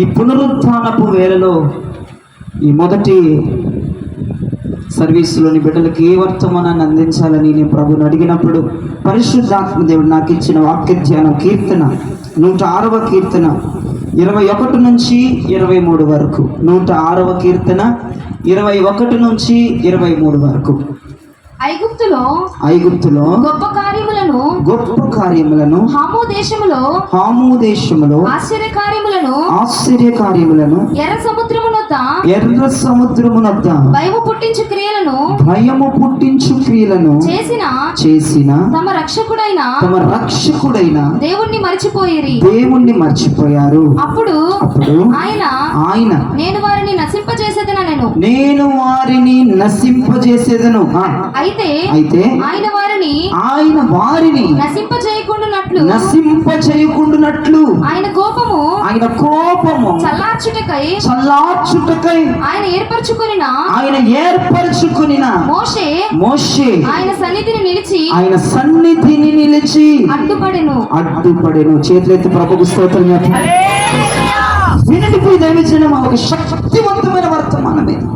ఈ పునరుత్థానపు వేళలో ఈ మొదటి సర్వీసులోని బిడ్డలకు ఏ వర్తమానాన్ని అందించాలని నేను ప్రభుని అడిగినప్పుడు పరిశుద్ధాత్మ దేవుడు నాకు ఇచ్చిన వాక్య ధ్యానం కీర్తన 106వ కీర్తన 21 నుంచి 23 వరకు. 106వ కీర్తన 21 నుంచి 23 వరకు. ఐగుప్తులో గొప్ప కార్యములను హాము దేశములో ఆశ్చర్య కార్యములను ఎర్ర సముద్రమునొద్ద భయము పుట్టించు క్రియలను చేసిన తమ రక్షకుడైన దేవుణ్ణి మర్చిపోయారు. అప్పుడు ఆయన నేను వారిని నశింపజేసేదను. అయితే ఆయన వారిని నశింపచేయకుండునట్లు ఆయన కోపము చల్లార్చుటకై ఆయన ఏర్పరచుకొనిన మోషే ఆయన సన్నిధిని నిలిచి అడ్డుపడెను. చేతులెత్తి ప్రభువుకు స్తోత్రం చెప్పండి. వినండి దైవజనం, ఒక శక్తివంతమైన వర్తమానం ఇది.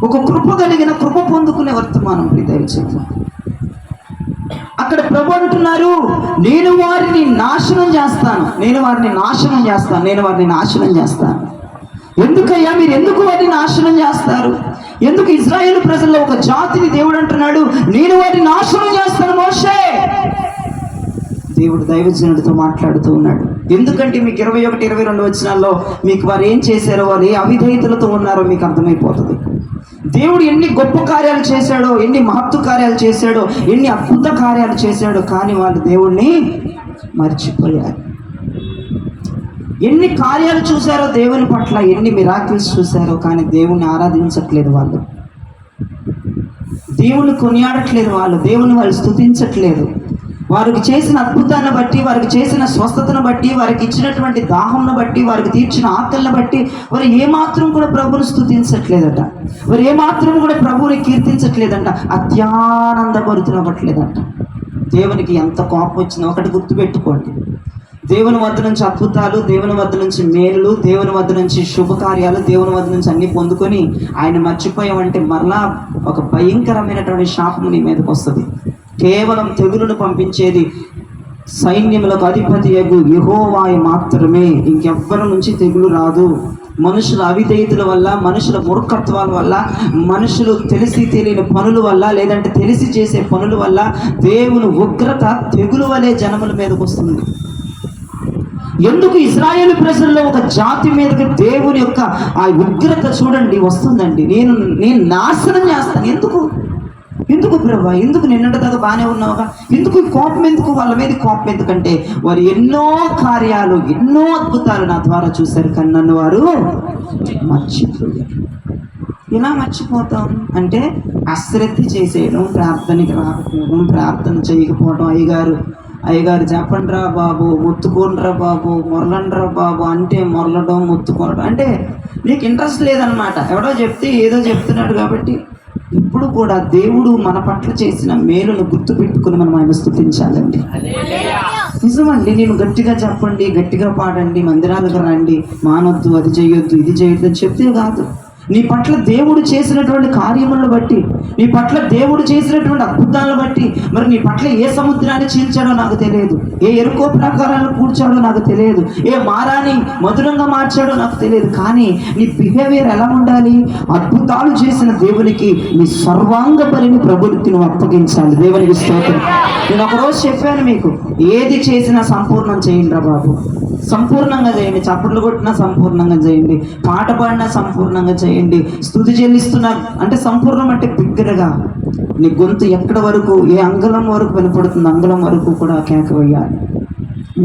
ఒక కృప కలిగిన కృప పొందుకునే వర్తమానం దైవజనం. అక్కడ ప్రభు అంటున్నారు, నేను వారిని నాశనం చేస్తాను. ఎందుకయ్యా మీరు ఎందుకు వారిని నాశనం చేస్తారు? ఎందుకు ఇశ్రాయేలు ప్రజల్లో ఒక జాతిని దేవుడు అంటున్నాడు, నేను వారిని నాశనం చేస్తాను మోషే. దేవుడు దైవజనుడితో మాట్లాడుతూ ఉన్నాడు. ఎందుకంటే మీకు 21, 22 వచనాల్లో మీకు వారు ఏం చేశారో, వారు ఏ అవిధేయతలతో ఉన్నారో మీకు అర్థమైపోతుంది. దేవుడు ఎన్ని గొప్ప కార్యాలు చేశాడో, ఎన్ని మహత్తు కార్యాలు చేశాడో, ఎన్ని అద్భుత కార్యాలు చేశాడో, కానీ వాళ్ళు దేవుణ్ణి మర్చిపోయారు. ఎన్ని కార్యాలు చూశారో దేవుని పట్ల, ఎన్ని మిరాకిల్స్ చూశారో, కానీ దేవుణ్ణి ఆరాధించట్లేదు వాళ్ళు, దేవుణ్ణి కొనియాడట్లేదు వాళ్ళు, దేవుని వాళ్ళు స్తుతించట్లేదు. వారికి చేసిన అద్భుతాన్ని బట్టి, వారికి చేసిన స్వస్థతను బట్టి, వారికి ఇచ్చినటువంటి దాహంను బట్టి, వారికి తీర్చిన ఆకలిని బట్టి వారు ఏమాత్రం కూడా ప్రభువుని స్తుతించట్లేదట. వారు ఏమాత్రం కూడా ప్రభువుని కీర్తించట్లేదంట. అత్యానందభరితులవ్వట్లేదంట. దేవునికి ఎంత కోపం వచ్చినా ఒకటి గుర్తుపెట్టుకోండి, దేవుని వద్ద నుంచి అద్భుతాలు, దేవుని వద్ద నుంచి మేలులు, దేవుని వద్ద నుంచి శుభకార్యాలు, దేవుని వద్ద నుంచి అన్ని పొందుకొని ఆయన మర్చిపోయామంటే మరలా ఒక భయంకరమైనటువంటి శాపం నీ మీదకి వస్తుంది. కేవలం తెగులును పంపించేది సైన్యములకు అధిపతి యెహోవాయే మాత్రమే. ఇంకెవ్వరి నుంచి తెగులు రాదు. మనుషుల అవిధేయతల వల్ల, మనుషుల మూర్ఖత్వాల వల్ల, మనుషులు తెలిసి తెలియని పనుల వల్ల, లేదంటే తెలిసి చేసే పనుల వల్ల దేవుని ఉగ్రత తెగులు వలె జనముల మీదకి వస్తుంది. ఎందుకు ఇశ్రాయేలు ప్రజల్లో ఒక జాతి మీదకి దేవుని యొక్క ఆ ఉగ్రత చూడండి వస్తుందండి. నేను నాశనం చేస్తాను. ఎందుకు ప్రభా, ఎందుకు నిన్నటిదాకా బాగానే ఉన్నావుగా, ఎందుకు కోపం, ఎందుకు వాళ్ళ మీద కోపం ఎందుకంటే వారు ఎన్నో కార్యాలు, ఎన్నో అద్భుతాలు నా ద్వారా చూశారు, కానీ నన్ను వారు మర్చిపోయారు. ఎలా మర్చిపోతాం అంటే అశ్రద్ధ చేసేయడం, ప్రార్థనకి రాకపోవడం, ప్రార్థన చేయకపోవడం. అయ్యగారు చెప్పండిరా బాబు, మొత్తుకోండిరా బాబు, మొరలండిరా బాబు అంటే మొరలడం, మొత్తుకోవడం అంటే నీకు ఇంట్రెస్ట్ లేదనమాట. ఎవడో చెప్తే ఏదో చెప్తున్నాడు కాబట్టి. ఇప్పుడు కూడా దేవుడు మన పట్ల చేసిన మేలును గుర్తుపెట్టుకుని మనం ఆయన స్తుతించాలండి. నిజమండి. నేను గట్టిగా చెప్పండి, గట్టిగా పాడండి, మందిరాలకు రండి, మానొద్దు, అది చేయొద్దు, ఇది చేయొద్దు అని చెప్తే కాదు. నీ పట్ల దేవుడు చేసినటువంటి కార్యములను బట్టి, నీ పట్ల దేవుడు చేసినటువంటి అద్భుతాలను బట్టి, మరి నీ పట్ల ఏ సముద్రాన్ని చీల్చాడో నాకు తెలియదు, ఏ ఎరుకో ప్రాకారాలను కూర్చాడో నాకు తెలియదు, ఏ మారాన్ని మధురంగా మార్చాడో నాకు తెలియదు, కానీ నీ బిహేవియర్ ఎలా ఉండాలి? అద్భుతాలు చేసిన దేవునికి నీ సర్వాంగ పరిని ప్రభుత్వం నువ్వు అప్పగించాలి. దేవునికి స్తోత్రం. నేను ఒకరోజు చెప్పాను మీకు, ఏది చేసినా సంపూర్ణం చేయండి రా బాబు, సంపూర్ణంగా చేయండి. చప్పట్లు కొట్టినా సంపూర్ణంగా చేయండి, పాట పాడినా సంపూర్ణంగా చేయండి, స్తుతి చెల్లిస్తున్నా అంటే సంపూర్ణం అంటే బిగ్గరగా నీ గొంతు ఎక్కడ వరకు, ఏ అంగుళం వరకు వినపడుతుంది అంగుళం వరకు కూడా కేక వేయాలి.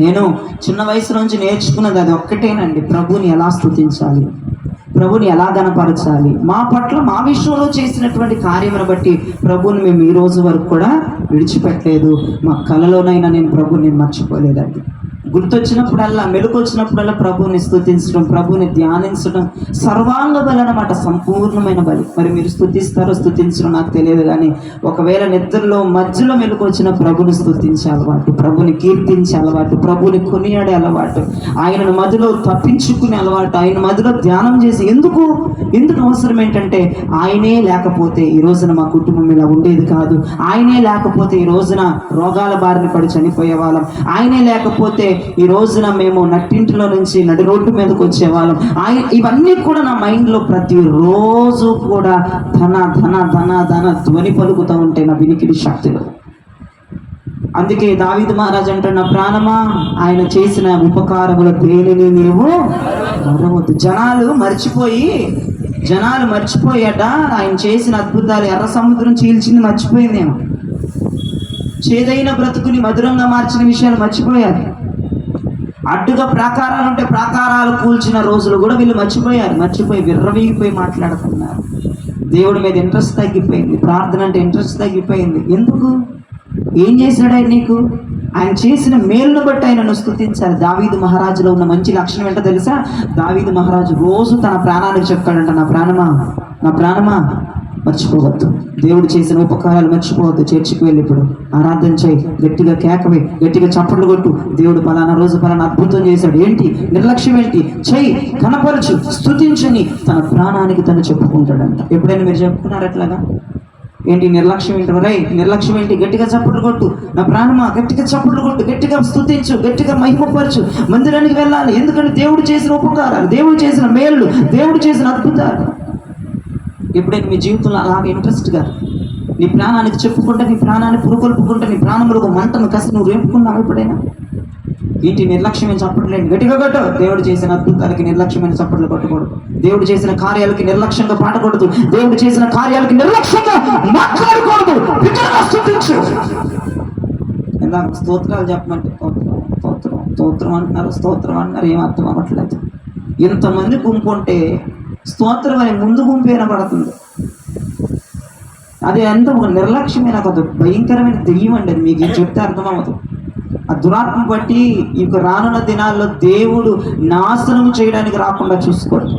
నేను చిన్న వయసు నుంచి నేర్చుకున్నది అది ఒక్కటేనండి, ప్రభుని ఎలా స్తుతించాలి, ప్రభుని ఎలా గణపరచాలి. మా పట్ల మా విషయంలో చేసినటువంటి కార్యమును బట్టి ప్రభుని మేము ఈ రోజు వరకు కూడా విడిచిపెట్టలేదు. మా కళలోనైనా నేను ప్రభుని మర్చిపోలేదండి. గుర్తొచ్చినప్పుడల్లా, మెలకు వచ్చినప్పుడల్లా ప్రభువుని స్తుతించడం, ప్రభువుని ధ్యానించడం సర్వాంగ బలి అన్నమాట, సంపూర్ణమైన బలి. మరి మీరు స్తుతిస్తారో స్తుతించడం నాకు తెలియదు, కానీ ఒకవేళ నిద్రలో మధ్యలో మెలకు వచ్చిన ప్రభుని స్తుతించే అలవాటు, ప్రభుని కీర్తించే అలవాటు, ప్రభుని కొనియాడే అలవాటు, ఆయనను మధ్యలో తప్పించుకునే అలవాటు, ఆయన మధ్యలో ధ్యానం చేసి ఎందుకు అవసరం ఏంటంటే ఆయనే లేకపోతే ఈ రోజున మా కుటుంబం ఇలా ఉండేది కాదు, ఆయనే లేకపోతే ఈ రోజున రోగాల బారిన పడి చనిపోయే వాళ్ళం, ఆయనే లేకపోతే ఈ రోజున మేము నట్టింటిలో నుంచి నడి రోడ్డు మీదకి వచ్చేవాళ్ళం. ఇవన్నీ కూడా నా మైండ్లో ప్రతిరోజు కూడా ధన ధన ధన ధన ధ్వని పలుకుతూ ఉంటాయి నా వినికిడి శక్తిలో. అందుకే దావీదు మహారాజు అంటాడు, నా ప్రాణమా ఆయన చేసిన ఉపకారముల దేనిని నీవు మరవద్దు. జనాలు మర్చిపోయాట ఆయన చేసిన అద్భుతాలు. ఎర్ర సముద్రం చీల్చింది మర్చిపోయిందేమో, చేదైన బ్రతుకుని మధురంగా మార్చిన విషయాలు మర్చిపోయారు. అడ్డుగా ప్రాకారాలు ఉంటే ప్రాకారాలు కూల్చిన రోజులు కూడా వీళ్ళు మర్చిపోయి విర్రవీగిపోయి మాట్లాడుతున్నారు. దేవుడి మీద ఇంట్రెస్ట్ తగ్గిపోయింది, ప్రార్థన అంటే ఇంట్రెస్ట్ తగ్గిపోయింది. ఎందుకు? ఏం చేశాడు ఆయన నీకు? ఆయన చేసిన మేలును బట్టి ఆయనను స్తుతించాలి. దావీదు మహారాజులో ఉన్న మంచి లక్షణం ఏంటో తెలుసా? దావీదు మహారాజు రోజు తన ప్రాణానికి చెప్తాడంట, నా ప్రాణమా మర్చిపోవద్దు, దేవుడు చేసిన ఉపకారాలు మర్చిపోవద్దు. చర్చికి వెళ్ళి ఇప్పుడు ఆరాధన చేయి, గట్టిగా కేకవే, గట్టిగా చప్పట్లు కొట్టు, దేవుడు పలానా రోజు పలానా అద్భుతం చేశాడు. ఏంటి నిర్లక్ష్యం ఏంటి? చెయ్యి, కనపరచు, స్తుతించని తన ప్రాణానికి తను చెప్పుకుంటాడంట. ఎప్పుడైనా మీరు చెప్పుకున్నారు అట్లాగా? ఏంటి నిర్లక్ష్యం ఏంటి? నిర్లక్ష్యం ఏంటి? గట్టిగా చప్పట్లు కొట్టు, నా ప్రాణమా గట్టిగా చప్పట్లు కొట్టు, గట్టిగా స్తుతించు, గట్టిగా మహిమపరచు, మందిరానికి వెళ్ళాలి. ఎందుకంటే దేవుడు చేసిన ఉపకారాలు, దేవుడు చేసిన మేళ్ళు, దేవుడు చేసిన అద్భుతాలు. ఎప్పుడైనా మీ జీవితంలో అలాగే ఇంట్రెస్ట్గా నీ ప్రాణానికి చెప్పుకుంటే, నీ ప్రాణాన్ని పురుకొల్పుకుంటే, నీ ప్రాణంలో ఒక మంటను కసి నువ్వు రేపుకున్నావు ఎప్పుడైనా? ఏంటి నిర్లక్ష్యమైన చప్పట్లు ఏంటి? గట్టిగా కొట్టు. దేవుడు చేసిన అద్భుతాలకి నిర్లక్ష్యమైన చప్పట్లు కొట్టకూడదు. దేవుడు చేసిన కార్యాలకి నిర్లక్ష్యంగా పాడకూడదు. దేవుడు చేసిన కార్యాలకి నిర్లక్ష్యంగా మాట్లాడకూడదు. ఇందాక స్తోత్రాలు చెప్పమంటే స్తోత్రం అంటున్నారు, ఏం అర్థం అవ్వట్లేదు. ఇంతమంది గుంపు ఉంటే స్తోత్రం అనే ముందు గుంపు వినపడుతుంది. అది ఎంత ఒక నిర్లక్ష్యమైన ఒక భయంకరమైన దెయ్యం అండి. అది మీకు చెప్తే అర్థమవుతుంది. ఆ దురాత్మ బట్టి ఇక రానున్న దినాల్లో దేవుడు నాశనం చేయడానికి రాకుండా చూసుకోండి.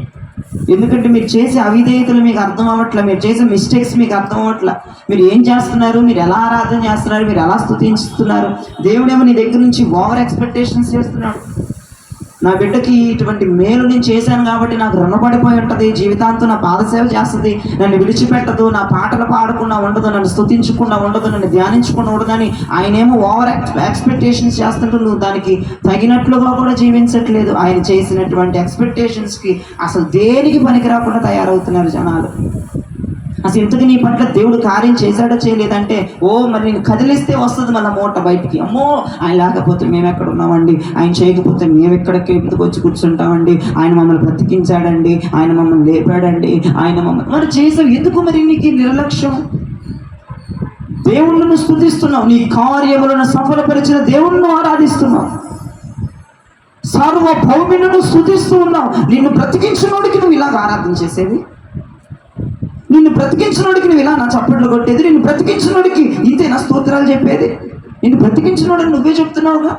ఎందుకంటే మీరు చేసే అవిధేయతలు మీకు అర్థం అవ్వట్లే, మీరు చేసే మిస్టేక్స్ మీకు అర్థం అవ్వట్లే. మీరు ఏం చేస్తున్నారు, మీరు ఎలా ఆరాధన చేస్తున్నారు, మీరు ఎలా స్తుతిస్తున్నారు. దేవుడేమో నీ దగ్గర నుంచి ఓవర్ ఎక్స్పెక్టేషన్స్ చేస్తున్నాడు. నా బిడ్డకి ఇటువంటి మేలు నేను చేశాను కాబట్టి నాకు రుణపడిపోయి ఉంటుంది, జీవితాంతం నా పాదసేవ చేస్తుంది, నన్ను విడిచిపెట్టదు, నా పాటలు పాడకుండా ఉండదు, నన్ను స్తుతించకుండా ఉండదు, నన్ను ధ్యానించకుండా ఉండదు అని ఆయనేమో ఓవర్ ఎక్స్పెక్టేషన్స్ చేస్తుంటూ నువ్వు దానికి తగినట్లుగా కూడా జీవించట్లేదు. ఆయన చేసినటువంటి ఎక్స్పెక్టేషన్స్కి అసలు దేనికి పనికి రాకుండా తయారవుతున్నారు జనాలు. అసలు ఇంతకు నీ పట్ల దేవుడు కార్యం చేశాడో చేయలేదంటే, మరి నేను కదిలిస్తే వస్తుంది మళ్ళీ మూట బయటికి. అమ్మో ఆయన లేకపోతే మేము ఎక్కడ ఉన్నామండి, ఆయన చేయకపోతే మేము ఎక్కడికి ఎందుకు వచ్చి కూర్చుంటామండి, ఆయన మమ్మల్ని బ్రతికించాడండి, ఆయన మమ్మల్ని లేపాడండి, ఆయన మమ్మల్ని మరి చేసావు ఎందుకు? మరి నీకు నిర్లక్ష్యం. దేవుళ్ళను స్తుతిస్తున్నావు, నీ కార్యములను సఫలపరిచిన దేవుళ్ళను ఆరాధిస్తున్నావు, సార్వభౌములను స్తుతిస్తూ ఉన్నావు. నిన్ను బ్రతికించినోడికి నువ్వు ఇలాగ ఆరాధన చేసేది? నిన్ను బ్రతికించినోడికి నువ్వు ఇలా నా చప్పట్లు కొట్టేది? నిన్ను బ్రతికించినోడికి ఇంతే నా స్తోత్రాలు చెప్పేది? నిన్ను బ్రతికించినోడని నువ్వే చెప్తున్నావుగా,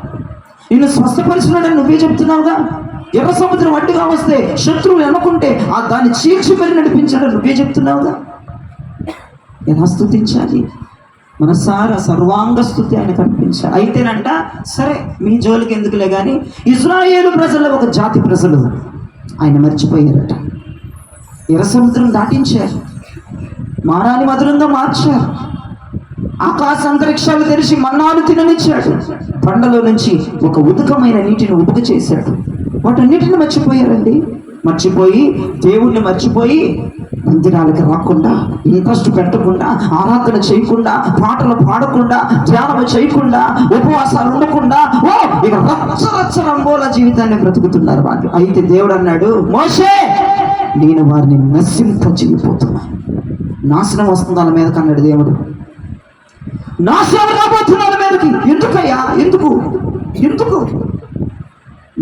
నిన్ను స్వస్థపరిచినోడని నువ్వే చెప్తున్నావుగా. ఎర్ర సముద్రం అడ్డుగా వస్తే శత్రువులు ఎన్నుకుంటే దాన్ని చీల్చి మరి నడిపించాడని నువ్వే చెప్తున్నావుగా. ఎలా స్తుతించాలి? మనసారా సర్వాంగ స్తుతి ఆయన కనిపించాలి. అయితేనంట సరే మీ జోలికి ఎందుకులే కానీ ఇశ్రాయేలు ప్రజల్లో ఒక జాతి ప్రజలు ఆయన మర్చిపోయారట. ఎర్ర సముద్రం దాటించారు, మారాని మధురంగా మార్చారు, ఆకాశ అంతరిక్షాలు తెరిచి మన్నాలు తిననిచ్చాడు, పండలో నుంచి ఒక ఉదకమైన నీటిని ఉదుక చేశాడు. వాటన్నిటిని మర్చిపోయారండి. మర్చిపోయి దేవుణ్ణి మర్చిపోయి మందిరాలకు రాకుండా, ఇంట్రెస్ట్ పెట్టకుండా, ఆరాధన చేయకుండా, పాటలు పాడకుండా, ధ్యానం చేయకుండా, ఉపవాసాలు ఉండకుండా ఇక రచ్చరంబోల జీవితాన్ని బ్రతుకుతున్నారు వాళ్ళు. అయితే దేవుడు అన్నాడు, మోషే నేను వారిని నశింపజేయబోతున్నా. నాశనం వస్తుంది వాళ్ళ మీదకి అన్నాడు దేవుడు. నాశనం రాబోతున్న వాళ్ళ మీదకి. ఎందుకయ్యా? ఎందుకు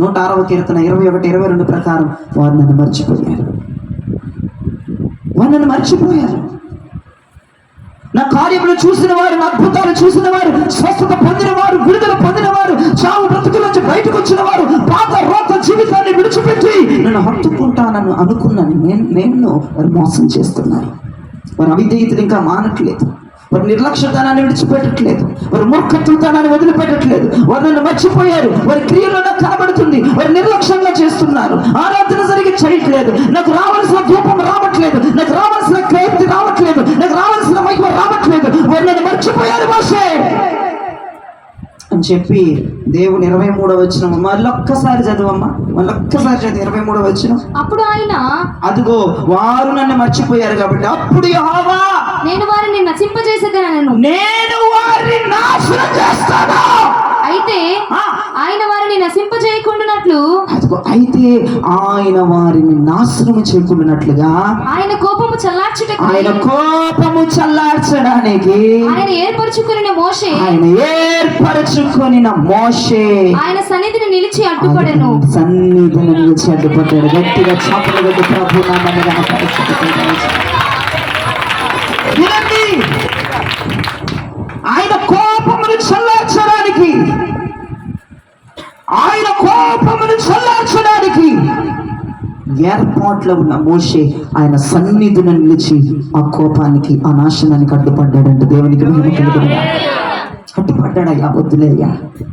106వ కీర్తన 21-22 ప్రకారం వారు నన్ను మర్చిపోయారు. నా కార్యములు చూసిన వారు, నా అద్భుతాలు చూసిన వారు, స్వస్థత పొందిన వారు, విడుదల పొందిన వారు, చావు బ్రతుకుల నుంచి బయట బయటకు వచ్చిన వారు పాత రోత జీవితాన్ని విడిచిపెట్టి నన్ను హత్తుకుంటానని అనుకున్నాను నేను వారు మోసం చేస్తున్నారు. వారి అవిధేయతలు ఇంకా మానట్లేదు, వారి నిర్లక్ష్యతనాన్ని విడిచిపెట్టట్లేదు, వారి మూర్ఖత్వతనాన్ని వదిలిపెట్టట్లేదు. వారు నన్ను మర్చిపోయారు, వారి క్రియలో నాకు కనబడుతుంది. వారు నిర్లక్ష్యంగా చేస్తున్నారు, ఆరాధన సరిగ్గా చేయట్లేదు, నాకు రావాల్సిన ధూపం రావట్లేదు, నాకు రావాల్సిన కీర్తి రావట్లేదు, నాకు రావాల్సిన మహిమ రావట్లేదు. వారు నన్ను మర్చిపోయారు మోషే అని చెప్పి దేవుని 23వ వచనం మళ్ళొక్కసారి చదువమ్మా, మళ్ళొక్కసారి చదువు 23వ వచనం. అప్పుడు ఆయన, అదిగో వారు నన్ను మర్చిపోయారు కాబట్టి అప్పుడు యెహోవా నేను వారిని నశింపజేసేదనను, నేను వారిని నాశనం చేస్తాను. అయితే ఆయన వారిని నశింపజేయకుండానట్లు, అదిగో అయితే ఆయన వారిని నాశనం చేయకుండానట్లుగా ఆయన కోపము చల్లార్చుటకు, ఆయన కోపము చల్లార్చడానికి ఆయన ఏర్పరచుకుని మోషే, ఆయన ఏర్పరచుకొని మోషే ఆయన సన్నిధిని నిలిచి అడ్డుపడెను. సన్నిధిని నిలిచి అడ్డుపడ్డాడు. గట్టిగా చాపలు గట్టి ప్రభు నామమున కనపరచుటకు. వినండి, ఆయన కోపమును చల్లార్చడానికి, ఆయన కోపమును చల్లార్చడానికి ఏర్పాట్లో ఉన్న మోషే ఆయన సన్నిధిని నిలిచి ఆ కోపానికి, ఆ నాశనానికి అడ్డుపడ్డాడంటే దేవునికి మహిమ కలుగునుగాక. అడ్డుపడ్డాడయ్యా, వద్దులయ్యా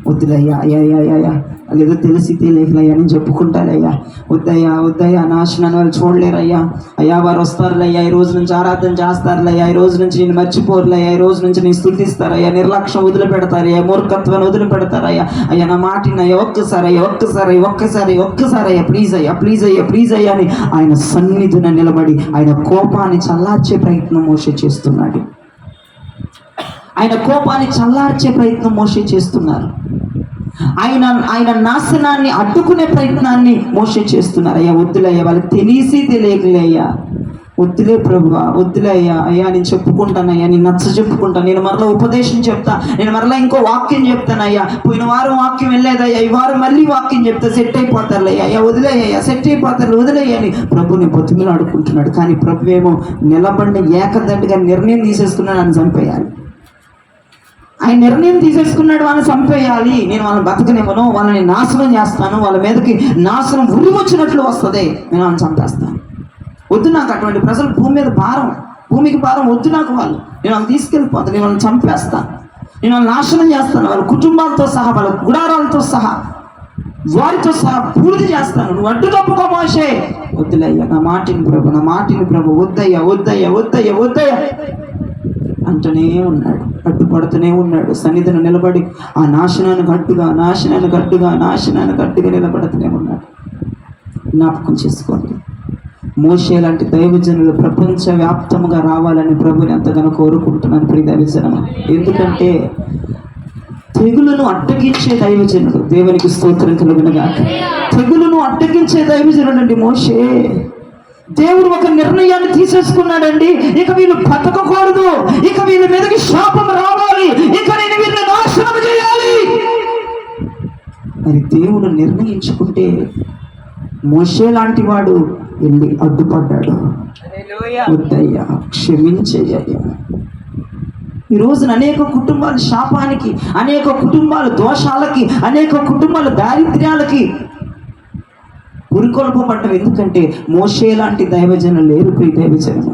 వద్దులయ్యా, అయ్యా అదేదో తెలిసి తెలియకలయ్యా నేను చెప్పుకుంటానయ్యా, వద్దయ్యా నాశనాన్ని వాళ్ళు చూడలేరయ్యా, అయ్యా వారు వస్తారులయ్యా, ఈ రోజు నుంచి ఆరాధన చేస్తారులయ్యా, ఈ రోజు నుంచి నేను మర్చిపోరులయ్యా, ఈ రోజు నుంచి నేను స్తుతిస్తారయ్యా, నిర్లక్ష్యం వదిలిపెడతారయ్యా, మూర్ఖత్వాన్ని వదిలిపెడతారయ్యా, అయ్యా నా మాటినయ్యా, ఒక్కసారి ప్లీజ్ అయ్యా అని ఆయన సన్నిధిని నిలబడి ఆయన కోపాన్ని చల్లార్చే ప్రయత్నం మోషే చేస్తున్నాడు. ఆయన కోపాన్ని చల్లార్చే ప్రయత్నం మోషే చేస్తున్నారు. ఆయన నాశనాన్ని అడ్డుకునే ప్రయత్నాన్ని మోషే చేస్తున్నారు. అయ్యా వద్దులయ్యా, వాళ్ళకి తెలిసి తెలియకలయ్యా, వద్దులే ప్రభువా, వద్దులే అయ్యా నేను చెప్పుకుంటానయ్యా, నేను నచ్చ చెప్పుకుంటాను, నేను మరలా ఉపదేశం చెప్తా, నేను మరలా ఇంకో వాక్యం చెప్తానయ్యా, పోయిన వారం వాక్యం వెళ్ళలేదయ్యా, ఈ వారం మళ్ళీ వాక్యం చెప్తా, సెట్ అయిపోతారులయ్యా, అయ్యా వదిలేయ్యా, సెట్ అయిపోతారు వదిలేయ్యా అని ప్రభుని బతుకులు ఆడుకుంటున్నాడు. కానీ ప్రభు ఏమో నిలబడిన ఏకదండిగా నిర్ణయం తీసేసుకున్నాడు, అని చంపేయాలి. ఆయన నిర్ణయం తీసేసుకున్నాడు, వాళ్ళని చంపేయాలి, నేను వాళ్ళని బతకనివ్వను, వాళ్ళని నాశనం చేస్తాను, వాళ్ళ మీదకి నాశనం ఉరి వచ్చినట్లు వస్తుంది, నేను వాళ్ళని చంపేస్తాను. వద్దు నాకు అటువంటి ప్రజలు, భూమి మీద భారం, భూమికి భారం వద్దు నాకు, వాళ్ళు నేను వాళ్ళని తీసుకెళ్ళిపోతాను, నేను వాళ్ళని చంపేస్తాను, నేను వాళ్ళని నాశనం చేస్తాను, వాళ్ళ కుటుంబాలతో సహా, వాళ్ళ గుడారాలతో సహా, వారితో సహా పూర్తి చేస్తాను. నువ్వు అడ్డు తప్పుకో మోషే. వద్దులయ్యా, నా మాటిని ప్రభు, వద్దయ్యా అంటూనే ఉన్నాడు, అడ్డుపడుతూనే ఉన్నాడు. సన్నిధిని నిలబడి ఆ నాశనానికి అడ్డుగా నిలబడుతూనే ఉన్నాడు. జ్ఞాపకం చేసుకోండి, మోషే లాంటి దైవజనులు ప్రపంచవ్యాప్తముగా రావాలని ప్రభుని ఎంతగానో కోరుకుంటున్నాను ప్రియ దైవజనమా. ఎందుకంటే తెగులను అడ్డగించే దైవజనుడు, దేవునికి స్తోత్రం కలుగునుగాక. తెగులను అడ్డగించే దైవజనుడు అండి మోషే. దేవుడు ఒక నిర్ణయాన్ని తీసేసుకున్నాడండి, ఇక వీళ్ళు బతకకూడదు, ఇక వీళ్ళ మీదకి శాపం రావాలి, ఇక నేను వీళ్ళని నాశనం చేయాలి అని దేవుడు నిర్ణయించుకుంటే మోషే లాంటి వాడు వెళ్ళి అడ్డుపడ్డాడు. వద్దయ్యా, క్షమించేయ్యా. ఈ రోజున అనేక కుటుంబాలు శాపానికి, అనేక కుటుంబాలు దోషాలకి, అనేక కుటుంబాలు దారిద్ర్యాలకి ఉరికొల్పబడ్డం. ఎందుకంటే మోషే లాంటి దైవజనం లేరు. ప్రియ దైవజనము,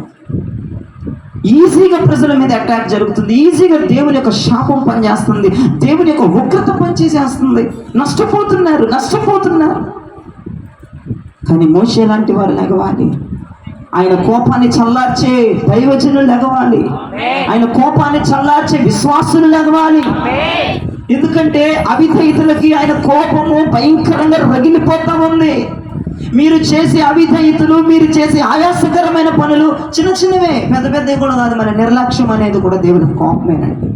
ఈజీగా ప్రజల మీద అటాక్ జరుగుతుంది, ఈజీగా దేవుని యొక్క శాపం పనిచేస్తుంది, దేవుని యొక్క ఉగ్రత పనిచేసేస్తుంది, నష్టపోతున్నారు. కానీ మోషే లాంటి వారు లెగవాలి, ఆయన కోపాన్ని చల్లార్చే దైవజనులు లెగవాలి, ఆయన కోపాన్ని చల్లార్చే విశ్వాసులు లెగవాలి. ఎందుకంటే అవిధేయతలకి ఆయన కోపము భయంకరంగా రగిలిపోతా ఉంది. మీరు చేసే అవిధేయతలు, మీరు చేసే ఆయాసకరమైన పనులు చిన్నవే, పెద్దవి కూడా కాదు. మన నిర్లక్ష్యం అనేది కూడా దేవుని కోపమేనండి,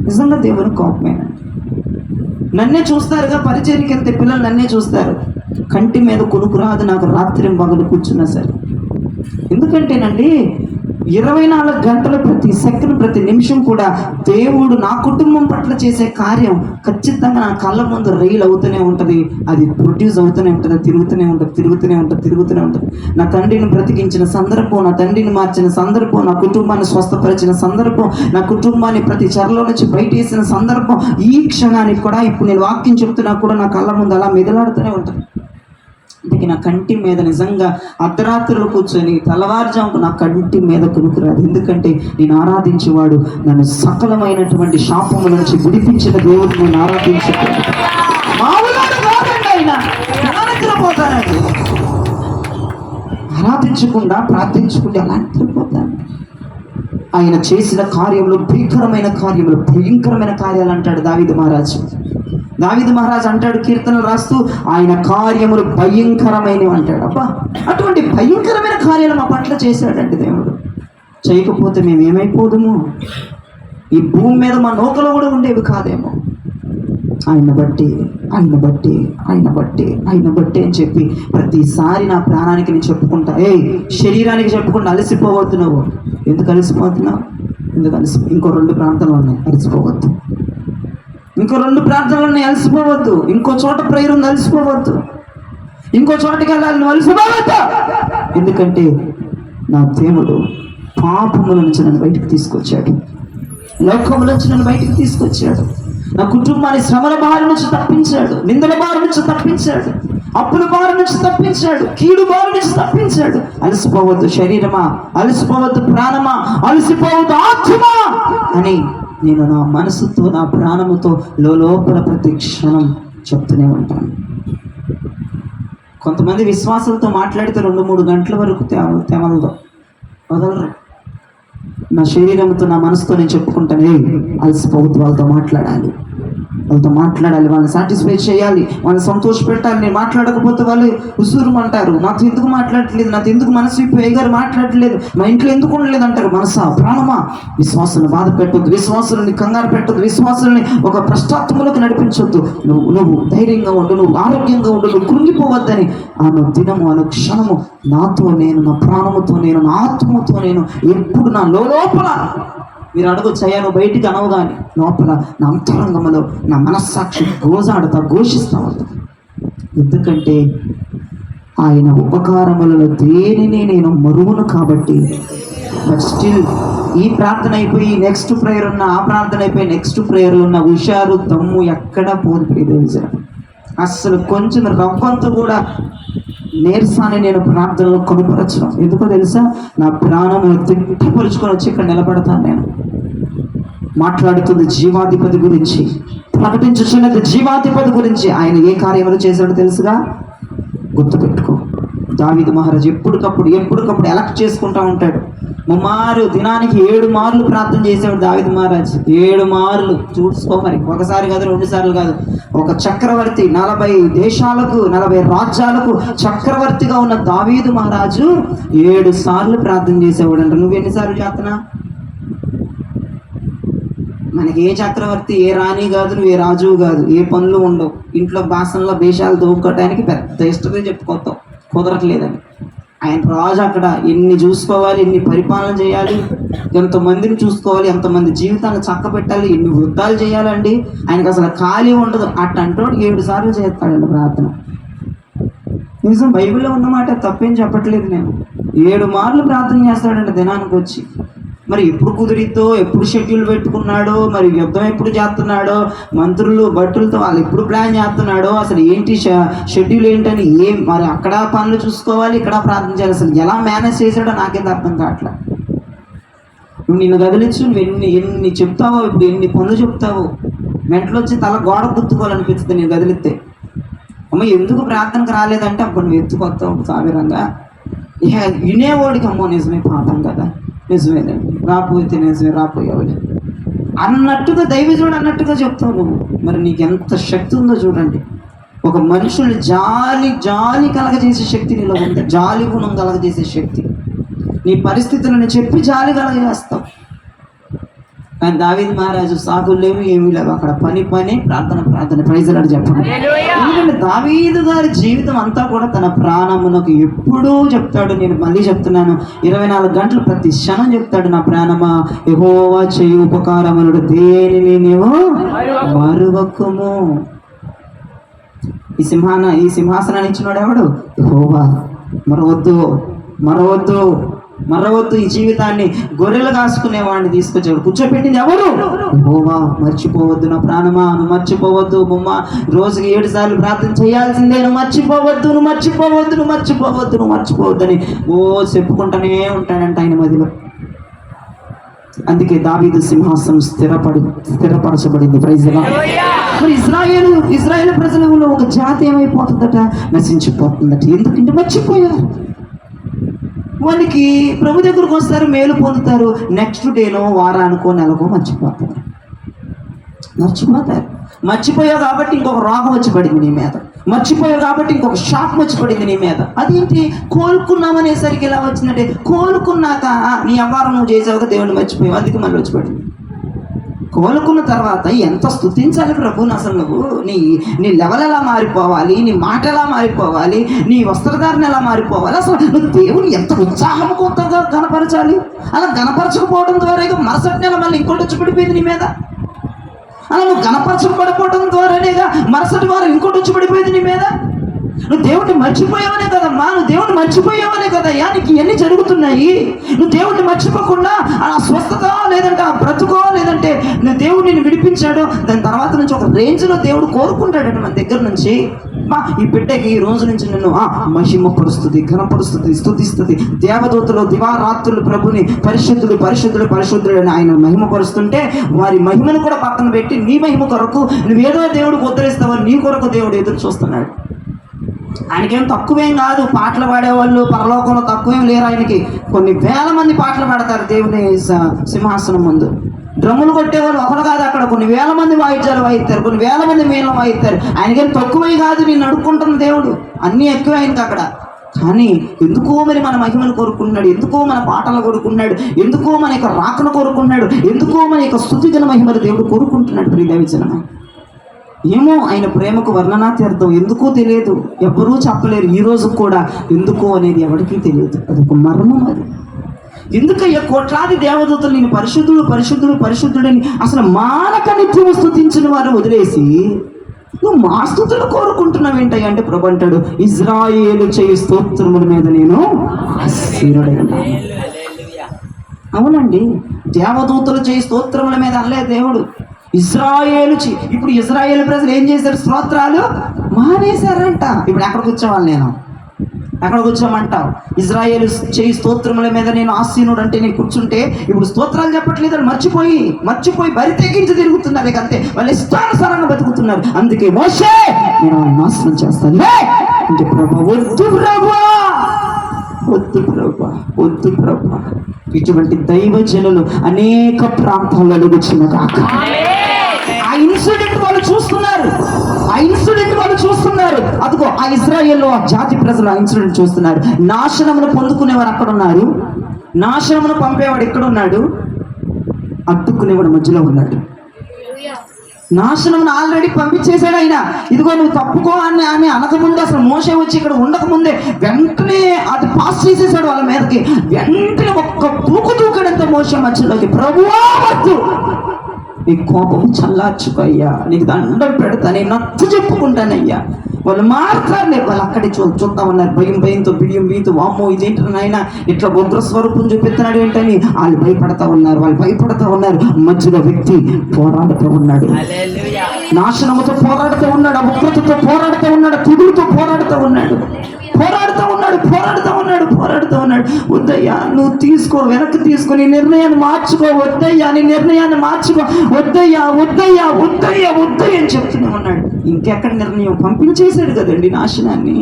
నిజంగా దేవుని కోపమేనండి. నన్నే చూస్తారుగా, పరిచర్యకి వెళ్తే పిల్లలు నన్నే చూస్తారు, కంటి మీద కొనుకు రాదు నాకు రాత్రి పగలు కూర్చున్నా సరే. ఎందుకంటేనండి 24 గంటలు ప్రతి సెకండ్ ప్రతి నిమిషం కూడా దేవుడు నా కుటుంబం పట్ల చేసే కార్యం ఖచ్చితంగా నా కళ్ళ ముందు రైలు అవుతూనే ఉంటుంది, అది ప్రొడ్యూస్ అవుతూనే ఉంటుంది, తిరుగుతూనే ఉంటుంది. నా తండ్రిని బ్రతికించిన సందర్భం, నా తండ్రిని మార్చిన సందర్భం, నా కుటుంబాన్ని స్వస్థపరిచిన సందర్భం, నా కుటుంబాన్ని ప్రతి చెరలో నుంచి బయటేసిన సందర్భం, ఈ క్షణానికి కూడా ఇప్పుడు నేను వాక్యం చెప్తున్నా కూడా నా కళ్ళ ముందు అలా మెదలాడుతూనే ఉంటుంది. అందుకే నా కంటి మీద నిజంగా అర్ధరాత్రులు కూర్చొని తెల్లవారుజాముకు నా కంటి మీద కొనుక్కురాదు. ఎందుకంటే నేను ఆరాధించేవాడు నన్ను సకలమైనటువంటి శాపముల నుంచి విడిపించిన దేవుడు నేను ఆరాధించాను. మామూలుగా కాదండి, ఆయన నిద్రపోతానండి. ఆరాధించకుండా ప్రార్థించకుండా ఎలా నిద్రపోతాను? ఆయన చేసిన కార్యములు భయంకరమైన కార్యాలు అంటాడు దావీదు మహారాజు అంటాడు కీర్తనలు రాస్తూ, ఆయన కార్యములు భయంకరమైనవి అంటాడు. అబ్బా, అటువంటి భయంకరమైన కార్యాలు మా పట్ల చేశాడండి దేవుడు. చేయకపోతే మేము ఏమైపోదుము? ఈ భూమి మీద మా నౌకలు కూడా ఉండేవి కాదేమో. ఆయన బట్టి అని చెప్పి ప్రతిసారి నా ప్రాణానికి నేను చెప్పుకుంటా, శరీరానికి చెప్పుకుంటా, అలసిపోవద్దు. నువ్వు ఎందుకు అలసిపోతున్నావు? ఇంకో 2 ప్రాంతాలు ఉన్నాయి, అలసిపోవద్దు. ఇంకో 2 ప్రార్థనలు ఉన్నాయి, అలసిపోవద్దు. ఇంకో చోట ప్రేయర్ ఉంది, అలసిపోవద్దు. ఇంకో చోటకి వెళ్ళాలి, నువ్వు అలసిపోవద్దు. ఎందుకంటే నా దేవుడు పాపముల నుంచి నన్ను బయటికి తీసుకొచ్చాడు, లోకముల నుంచి నన్ను బయటికి తీసుకొచ్చాడు, నా కుటుంబాన్ని శ్రమల బారి నుంచి తప్పించాడు, నిందల బారి నుంచి తప్పించాడు, అప్పుల బారి నుంచి తప్పించాడు, కీడు బారి నుంచి తప్పించాడు. అలసిపోవద్దు శరీరమా, అలసిపోవద్దు ప్రాణమా, అలసిపోవద్దు ఆత్మా అని నేను నా మనసుతో నా ప్రాణముతో లోపల ప్రతి క్షణం చెప్తూనే ఉంటాను. కొంతమంది విశ్వాసాలతో మాట్లాడితే 2-3 గంటల వరకు తెమలదు, వదలరు. నా శరీరంతో నా మనసుతో నేను చెప్పుకుంటాను, అలసిపోవద్దు, వాళ్ళతో మాట్లాడాలి, వాళ్ళని సాటిస్ఫై చేయాలి, వాళ్ళని సంతోష పెట్టాలి. నేను మాట్లాడకపోతే వాళ్ళు ఉసురుమంటారు, నాతో ఎందుకు మాట్లాడట్లేదు, నాతో ఎందుకు మనసు గారు మాట్లాడట్లేదు, మా ఇంట్లో ఎందుకు ఉండలేదు అంటారు. మనసా ప్రాణమా, విశ్వాసాలను బాధ పెట్టొద్దు, విశ్వాసాలని కంగారు పెట్టొద్దు, విశ్వాసాలని ఒక పశ్చాత్తంలోకి నడిపించొద్దు. నువ్వు ధైర్యంగా ఉండు, నువ్వు ఆరోగ్యంగా ఉండు, నువ్వు కృంగిపోవద్దని దినము క్షణము నాతో నేను, నా ప్రాణముతో నేను, నా ఆత్మతో నేను ఎప్పుడు నా లోపల మీరు అడగొచ్చు, అయ్యా నువ్వు బయటికి అనవు కానీ లోపల నా అంతరంగంలో నా మనస్సాక్షి ఘోషిస్తా ఉంటా. ఎందుకంటే ఆయన ఉపకారములలో దేనిని నేను మరువను కాబట్టి. బట్ స్టిల్ ఈ ప్రార్థన అయిపోయి నెక్స్ట్ ప్రేయర్ ఉన్న, ఆ ప్రార్థన అయిపోయి నెక్స్ట్ ప్రేయర్ ఉన్న హుషారు దమ్ము ఎక్కడా పోదు ప్రియదేవిజన. అస్సలు కొంచెం రవ్వంత కూడా నీరసాన్ని నేను ప్రార్థనలో కొనుపరచడం. ఎందుకో తెలుసా? నా ప్రాణమును తిట్టిపరుచుకొని వచ్చి ఇక్కడ నిలబడతాను. నేను మాట్లాడుతుంది జీవాధిపతి గురించి, ప్రకటించుచున్నది జీవాధిపతి గురించి. ఆయన ఏ కార్యములు చేశాడో తెలుసుగా? గుర్తుపెట్టుకో. దావీదు మహారాజు ఎప్పటికప్పుడు ఎలక్ట్ చేసుకుంటా ఉంటాడు. దినానికి 7 మార్లు ప్రార్థన చేసేవాడు దావీదు మహారాజు. 7 మార్లు చూసుకో. మరి ఒకసారి కాదు, 2 సార్లు కాదు. ఒక చక్రవర్తి, 40 దేశాలకు 40 రాజ్యాలకు చక్రవర్తిగా ఉన్న దావీదు మహారాజు 7 సార్లు ప్రార్థన చేసేవాడు అంట. నువ్వు ఎన్నిసార్లు చేస్తున్నా? మనకి ఏ చక్రవర్తి, ఏ రాణి కాదు, నువ్వు ఏ రాజు కాదు, ఏ పనులు ఉండవు. ఇంట్లో బాసనలో దేశాలు దోపుకోవడానికి పెద్ద ఇష్టమే చెప్పుకోతావు, కుదరట్లేదని. ఆయన రాజు అక్కడ ఎన్ని చూసుకోవాలి, ఎన్ని పరిపాలన చేయాలి, ఎంతమందిని చూసుకోవాలి, ఎంతమంది జీవితాన్ని చక్క పెట్టాలి, ఎన్ని వృద్ధాలు చేయాలండి. ఆయనకు అసలు ఖాళీ ఉండదు. అట్టంటోడు 7 సార్లు చేస్తాడండి ప్రార్థన. నిజం, బైబిల్లో ఉన్నమాట, తప్పేం చెప్పట్లేదు నేను. 7 మార్లు ప్రార్థన చేస్తాడండి దినానికి వచ్చి. మరి ఎప్పుడు కుదిరిద్దో, ఎప్పుడు షెడ్యూల్ పెట్టుకున్నాడో, మరి యుద్ధం ఎప్పుడు చేస్తున్నాడో, మంత్రులు భటులతో వాళ్ళు ఎప్పుడు ప్లాన్ చేస్తున్నాడో, అసలు ఏంటి షెడ్యూల్ ఏంటని మరి అక్కడ పనులు చూసుకోవాలి, ఇక్కడ ప్రార్థన చేయాలి. అసలు ఎలా మేనేజ్ చేశాడో నాకేం అర్థం కావట్లా. నువ్వు నిన్ను కదిలించు, నువ్వు ఎన్ని చెప్తావో, ఇప్పుడు ఎన్ని పనులు చెప్తావో, మెంటలు వచ్చి తల గోడ గుర్తుకోవాలనిపిస్తుంది నేను కదిలిస్తే. అమ్మ ఎందుకు ప్రార్థనకు రాలేదంటే అప్పుడు నువ్వు ఎత్తుకొస్తావు సాగరంగా. వినేవాడికి అమ్మో నిజమే, పాపం కదా, నిజమేనండి, రాపోతే నిజమే, రాపోయేవాడు అన్నట్టుగా దైవజుడు అన్నట్టుగా చెప్తావు నువ్వు. మరి నీకు ఎంత శక్తి ఉందో చూడండి. ఒక మనుషుల్ని జాలి కలగజేసే శక్తి నీలో ఉంది, జాలి గుణం కలగజేసే శక్తి. నీ పరిస్థితులను చెప్పి జాలి కలగజేస్తావు. కానీ దావీదు మహారాజు సాగులు లేవు, ఏమీ లేవు, అక్కడ పని ప్రార్థన ప్రైజులాడు చెప్పండి. ఎందుకంటే దావీదు గారి జీవితం అంతా కూడా తన ప్రాణమునకు ఎప్పుడూ చెప్తాడు. నేను మళ్ళీ చెప్తున్నాను, 24 గంటలు ప్రతి క్షణం చెప్తాడు, నా ప్రాణమా యెహోవా చేయు ఉపకారములు దేనిని నీవు మరువకుము. ఈ సింహాసనాన్ని ఇచ్చినాడు ఎవడు? యెహోవా. మరవద్దు. ఈ జీవితాన్ని గొర్రెలు కాసుకునేవాడిని తీసుకొచ్చాడు, కూర్చోపెట్టింది ఎవరు? యెహోవా. మర్చిపోవద్దు నా ప్రాణమా, నువ్వు మర్చిపోవద్దు. బొమ్మ రోజుకి 7 సార్లు ప్రార్థన చేయాల్సిందే. నువ్వు మర్చిపోవద్దు అని చెప్పుకుంటూనే ఉంటాడంట ఆయన మదిలో. అందుకే దావీదు సింహాసనం స్థిరపరచబడింది. Praise the lord. మరి ఇశ్రాయేలు ప్రజలలో ఒక జాతి ఏమైపోతుందట? నశించిపోతుందట. ఎందుకంటే మర్చిపోయారు. వాళ్ళకి ప్రభు దగ్గరకు వస్తారు, మేలు పొందుతారు, నెక్స్ట్ డేనో వారానికో నెలకో మర్చిపోయావు కాబట్టి ఇంకొక రోగం వచ్చి పడింది నీ మీద, మర్చిపోయావు కాబట్టి ఇంకొక షాక్ వచ్చి పడింది నీ మీద. అదేంటి? కోలుకున్నామనేసరికి ఇలా వచ్చిందంటే, కోలుకున్నాక నీ వ్యవహారం నువ్వు చేసావుగా దేవుని మర్చిపోయావు, అందుకే మళ్ళీ వచ్చి పడింది. కోలుకున్న తర్వాత ఎంత స్తుతించాలి ప్రభుని. అసలు నువ్వు నీ లెవెల్ ఎలా మారిపోవాలి, నీ మాట ఎలా మారిపోవాలి, నీ వస్త్రధారణ ఎలా మారిపోవాలి, అసలు నువ్వు దేవుని ఎంత ఉత్సాహంగా గణపరచాలి. అలా గణపరచకపోవడం ద్వారా మరుసటి నెల మళ్ళీ ఇంకోటి వచ్చి పడిపోయింది నీ మీద. అలా నువ్వు గణపరచకపోవడం ద్వారానేగా మరుసటి వారం ఇంకోటి వచ్చి పడిపోయింది నీ మీద. నువ్వు దేవుడిని మర్చిపోయావనే కదమ్మా, నువ్వు దేవుడిని మర్చిపోయావనే కదయ్యా నీకు ఇవన్నీ జరుగుతున్నాయి. నువ్వు దేవుడిని మర్చిపోకుండా ఆ స్వస్థత లేదంటే ఆ బ్రతుకో లేదంటే దేవుడు నిన్ను విడిపించాడు, దాని తర్వాత నుంచి ఒక రేంజ్లో దేవుడు కోరుకుంటాడండి మన దగ్గర నుంచి. ఈ బిడ్డకి ఈ రోజు నుంచి నిన్ను మహిమపరుస్తుంది, ఘనపరుస్తుంది, స్తుతిస్తుంది. దేవదూతలు దివారాత్రులు ప్రభుని పరిశుద్ధుడు అని ఆయన మహిమపరుస్తుంటే వారి మహిమను కూడా పక్కన పెట్టి నీ మహిమ కొరకు నువ్వేదో దేవుడికి ఉద్ధరిస్తావని నీ కొరకు దేవుడు ఎదురు చూస్తున్నాడు. ఆయనకేం తక్కువేం కాదు, పాటలు పాడేవాళ్ళు పరలోకంలో తక్కువేం లేరు ఆయనకి. కొన్ని వేల మంది పాటలు పాడతారు దేవుని సింహాసనం ముందు. డ్రమ్ములు కొట్టేవాళ్ళు ఒకరు కాదు, అక్కడ కొన్ని వేల మంది వాయిద్యాలు వాయిస్తారు, కొన్ని వేల మంది మేళం వాయిస్తారు. ఆయనకేం తక్కువే కాదు, నేను అడుక్కుంటున్న దేవుడు అన్నీ ఎక్కువ ఆయనకి అక్కడ. కానీ ఎందుకో మరి మన మహిమను కోరుకుంటున్నాడు, ఎందుకో మన పాటలు కోరుకుంటున్నాడు, ఎందుకో మన యొక్క రాకను కోరుకుంటున్నాడు, ఎందుకో మన యొక్క స్తుతిగల మహిమను దేవుడు కోరుకుంటున్నాడు. ప్రియదేవజనమా, ఏమో ఆయన ప్రేమకు వర్ణనాతీర్థం ఎందుకో తెలియదు, ఎవ్వరూ చెప్పలేరు. ఈ రోజు కూడా ఎందుకో అనేది ఎవరికీ తెలియదు, అదొక మర్మం. అది ఎందుకయ్యా కోట్లాది దేవదూతలు నేను పరిశుద్ధుడని అసలు మానక నిత్యము స్తుతించిన వారు వదిలేసి నువ్వు మా స్తుతులు కోరుకుంటున్నావు ఏంటయ్యా అంటే ప్రభు అంటాడు, ఇజ్రాయేలు చేయు స్తోత్రముల మీద నేను ఆసీనుడై ఉన్నాను. అవునండి, దేవదూతలు చేయు స్తోత్రముల మీద అనలే దేవుడు, ఇప్పుడు ఇజ్రాయేలు ప్రజలు ఏం చేశారు? స్తోత్రాలు మానేశారంట. ఇప్పుడు ఎక్కడ కూర్చోమంటావు? ఇజ్రాయేలు చేయి స్తోత్రముల మీద నేను ఆసీనుడు అంటే నేను కూర్చుంటే ఇప్పుడు స్తోత్రాలు చెప్పట్లేదు, మర్చిపోయి బరి తెగించి తిరుగుతున్నారు. ఇక అంతే, వాళ్ళు ఇష్టానుసారంగా బతుకుతున్నారు. అందుకే మోషే నేను నాశనం చేస్తాను అంటే ప్రభా వద్దు ప్రభా. ఇటువంటి దైవజనులు అనేక ప్రాంతాలలో వచ్చిన కాక ఆ ఇన్సిడెంట్ వాళ్ళు చూస్తున్నారు. అదిగో ఆ ఇజ్రాయేల్లో ఆ జాతి ప్రజలు ఆ ఇన్సిడెంట్ చూస్తున్నారు. నాశనమును పొందుకునేవారు అక్కడ ఉన్నారు, నాశనమును పంపేవాడు ఇక్కడ ఉన్నాడు, అడ్డుకునేవాడు మధ్యలో ఉన్నాడు. నాశనమును ఆల్రెడీ పంపించేశాడు ఆయన. ఇదిగో నువ్వు తప్పుకో అని అనకముందే, అసలు మోషే వచ్చి ఇక్కడ ఉండకముందే వెంటనే అది పాస్ చేసేసాడు వాళ్ళ మీదకి. వెంటనే ఒక్క దూకాడంత మోషే మధ్యలోకి. ప్రభువా వద్దు, నీ కోపం చల్లార్చుకోయ్యా, నీకు దండం పెడతా, నేను నచ్చ చెప్పుకుంటానయ్యా. వాళ్ళు మాట్లాడలే, వాళ్ళు అక్కడే చూద్దామన్నారు. భయంతో బిడియం వామ్మో ఇదేంటారు నాయన ఇట్లా ఉగ్ర స్వరూపం చూపిస్తున్నాడు ఏంటని వాళ్ళు భయపడతా ఉన్నారు. మధ్యలో వ్యక్తి పోరాడుతూ ఉన్నాడు, నాశనముతో పోరాడుతూ ఉన్నాడు, ఉగ్రతతో పోరాడుతూ ఉన్నాడు, తెగులుతో పోరాడుతూ ఉన్నాడు. వద్దయ్యా నువ్వు తీసుకో, వెనక్కి తీసుకొని నిర్ణయాన్ని మార్చుకో, వద్దయ్యా అని చెప్తూనే ఉన్నాడు. ఇంకెక్కడ నిర్ణయం? పంపించేశాడు కదండి నాశనాన్ని,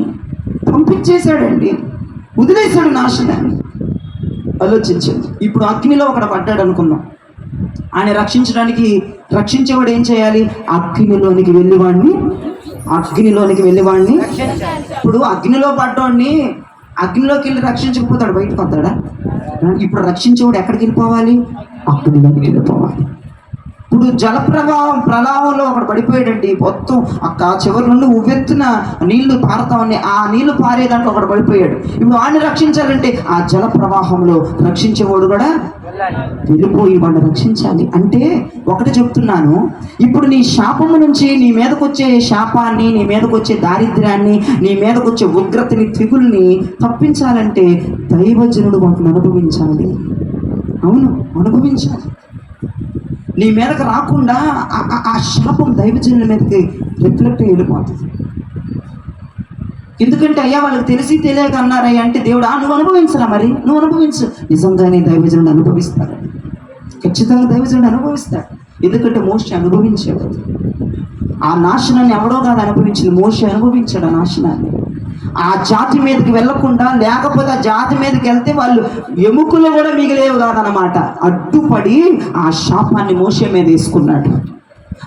వదిలేశాడు నాశనాన్ని. ఆలోచించండి. ఇప్పుడు అగ్నిలో ఒకడు పడ్డాడు అనుకుందాం, ఆయన రక్షించేవాడు ఏం చేయాలి? అగ్నిలోనికి వెళ్ళివాడిని ఇప్పుడు అగ్నిలో పడ్డోడిని అగ్నిలోకి వెళ్ళి రక్షించకపోతాడు, బయటకు వస్తాడా? ఇప్పుడు రక్షించేవాడు ఎక్కడికి వెళ్ళిపోవాలి? అగ్నిలోకి వెళ్ళిపోవాలి. ఇప్పుడు జల ప్రలావంలో ఒకడు పడిపోయాడండి. మొత్తం చివరి నుండి ఉవ్వెత్తున నీళ్లు పారుతా ఉన్నాయి. ఆ నీళ్లు పారే దాంట్లో ఒకడు పడిపోయాడు. ఇప్పుడు వాడిని రక్షించాలంటే ఆ జల ప్రవాహంలో రక్షించేవాడు కూడా వెళ్ళిపోయి వాడిని రక్షించాలి. అంటే ఒకటి చెప్తున్నాను, ఇప్పుడు నీ శాపము నుంచి నీ మీదకి వచ్చే శాపాన్ని, నీ మీదకి వచ్చే దారిద్ర్యాన్ని, నీ మీదకి వచ్చే ఉగ్రతని, తెగుల్ని తప్పించాలంటే దైవజనుడు వాటిని అనుభవించాలి. అవును, అనుభవించాలి. నీ మీదకి రాకుండా ఆ శాపం దైవజనుల మీదకి రిఫ్లెక్ట్ వెళ్ళిపోతుంది. ఎందుకంటే అయ్యా వాళ్ళకి తెలిసి తెలియక అన్నారయ్యా అంటే దేవుడు నువ్వు అనుభవించరా, మరి నువ్వు అనుభవించు. నిజంగానే దైవజనుడు అనుభవిస్తాడు, ఖచ్చితంగా దైవజనుడు అనుభవిస్తాడు. ఎందుకంటే మోషే అనుభవించేవాడు. ఆ నాశనాన్ని ఎవడో కాదు అనుభవించింది, మోషే అనుభవించాడు ఆ నాశనాన్ని. ఆ జాతి మీదకి వెళ్ళకుండా, లేకపోతే ఆ జాతి మీదకి వెళ్తే వాళ్ళు ఎముకలు కూడా మిగిలేవు కాదనమాట. అడ్డుపడి ఆ శాపాన్ని మోషే మీద వేసుకున్నాడు,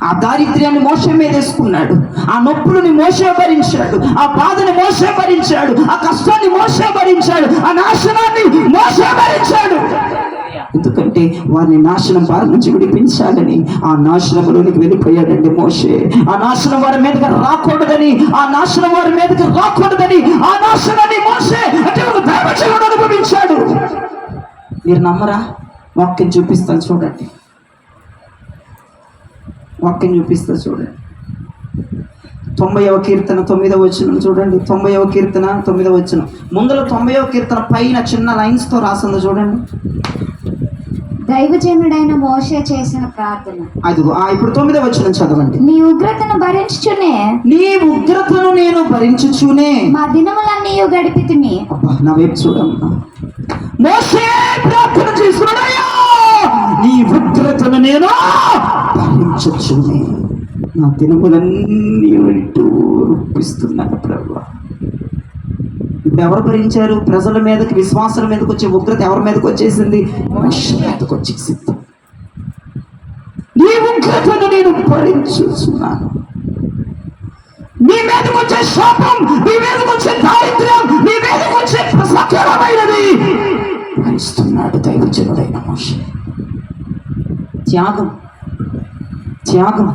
ఆ దారిద్ర్యాన్ని మోషే మీద వేసుకున్నాడు, ఆ నొప్పులని మోషే భరించాడు, ఆ బాధని మోషే భరించాడు, ఆ కష్టాన్ని మోషే భరించాడు, ఆ నాశనాన్ని మోషే భరించాడు. ఎందుకంటే వారిని నాశనం బారి నుంచి విడిపించాలని ఆ నాశనంలోనికి వెళ్ళిపోయాడండి మోషే. ఆ నాశనం వారి మీదకి రాకూడదని, ఆ నాశనం వారి మీదకి రాకూడదని ఆ నాశనాన్ని మోషే అంటే ఒక దైవజనుడు అనుభవించాడు. మీరు నమ్మరా? వాక్యం చూపిస్తాను చూడండి, వాక్యం చూపిస్తా చూడండి. 90వ కీర్తన 9వ వచనం చూడండి. 90వ కీర్తన 9వ వచనం. ముందులో 90వ కీర్తన పైన చిన్న లైన్స్ తో రాసింది చూడండి. దైవజనుడైన మోషే చేసిన ప్రార్థన. అదిగో ఇప్పుడు 9వ వచనం చదవండి. నీ ఉగ్రతను భరించుచునే, నీ ఉగ్రతను నేను భరించుచునే మా దినములన్నీ గడిపితిమి. అబ్బా, నా వైపు చూడమ్మా. మోషే ప్రార్థన చేస్తున్నాడయ్యా, నీ ఉగ్రతను నేను భరించుచునే నా దినములన్నీ వింటూ రూపిస్తున్నాను ప్రభువా. ఇప్పుడు ఎవరు భరించారు? ప్రజల మీదకి, విశ్వాసాల మీదకి వచ్చే ఉగ్రత ఎవరి మీదకి వచ్చేసింది? మోషే మీదకి వచ్చేసింది. నీ ఉగ్రతను నేను భరించుచున్నాను. నీ మీదకి వచ్చే శాపం, నీ మీదకి వచ్చే దారిద్ర్యం, నీ మీదకి వచ్చే సకలమైనది భరిస్తున్నాడు దైవజనుడైన మోషే. త్యాగం, త్యాగం,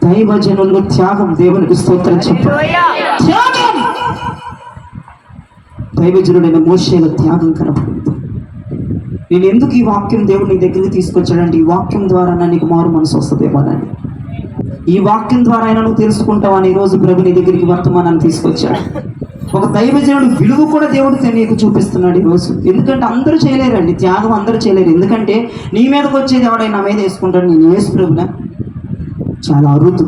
దైవజనుల్లో త్యాగం. దేవునికి స్తోత్రం చెప్పాలి. త్యాగం, దైవజనుడైన మోషేలో త్యాగం కనపడింది. నేను ఎందుకు ఈ వాక్యం దేవుడు నీ దగ్గరికి తీసుకొచ్చాడంటే, ఈ వాక్యం ద్వారా నీకు మారు మనసు వస్తుందేమోనండి. ఈ వాక్యం ద్వారా అయినా నువ్వు తెలుసుకుంటావని ఈరోజు ప్రభు నీ దగ్గరికి వర్తమానాన్ని తీసుకొచ్చాడు. ఒక దైవజనుడు విలువ కూడా దేవుడు నీకు చూపిస్తున్నాడు ఈరోజు. ఎందుకంటే అందరూ చేయలేరండి త్యాగం, అందరూ చేయలేరు. ఎందుకంటే నీ మీదకి వచ్చేది ఎవడైనా నా మీద వేసుకుంటాడు. నేను యేసు ప్రభునా? చాలా అరుదు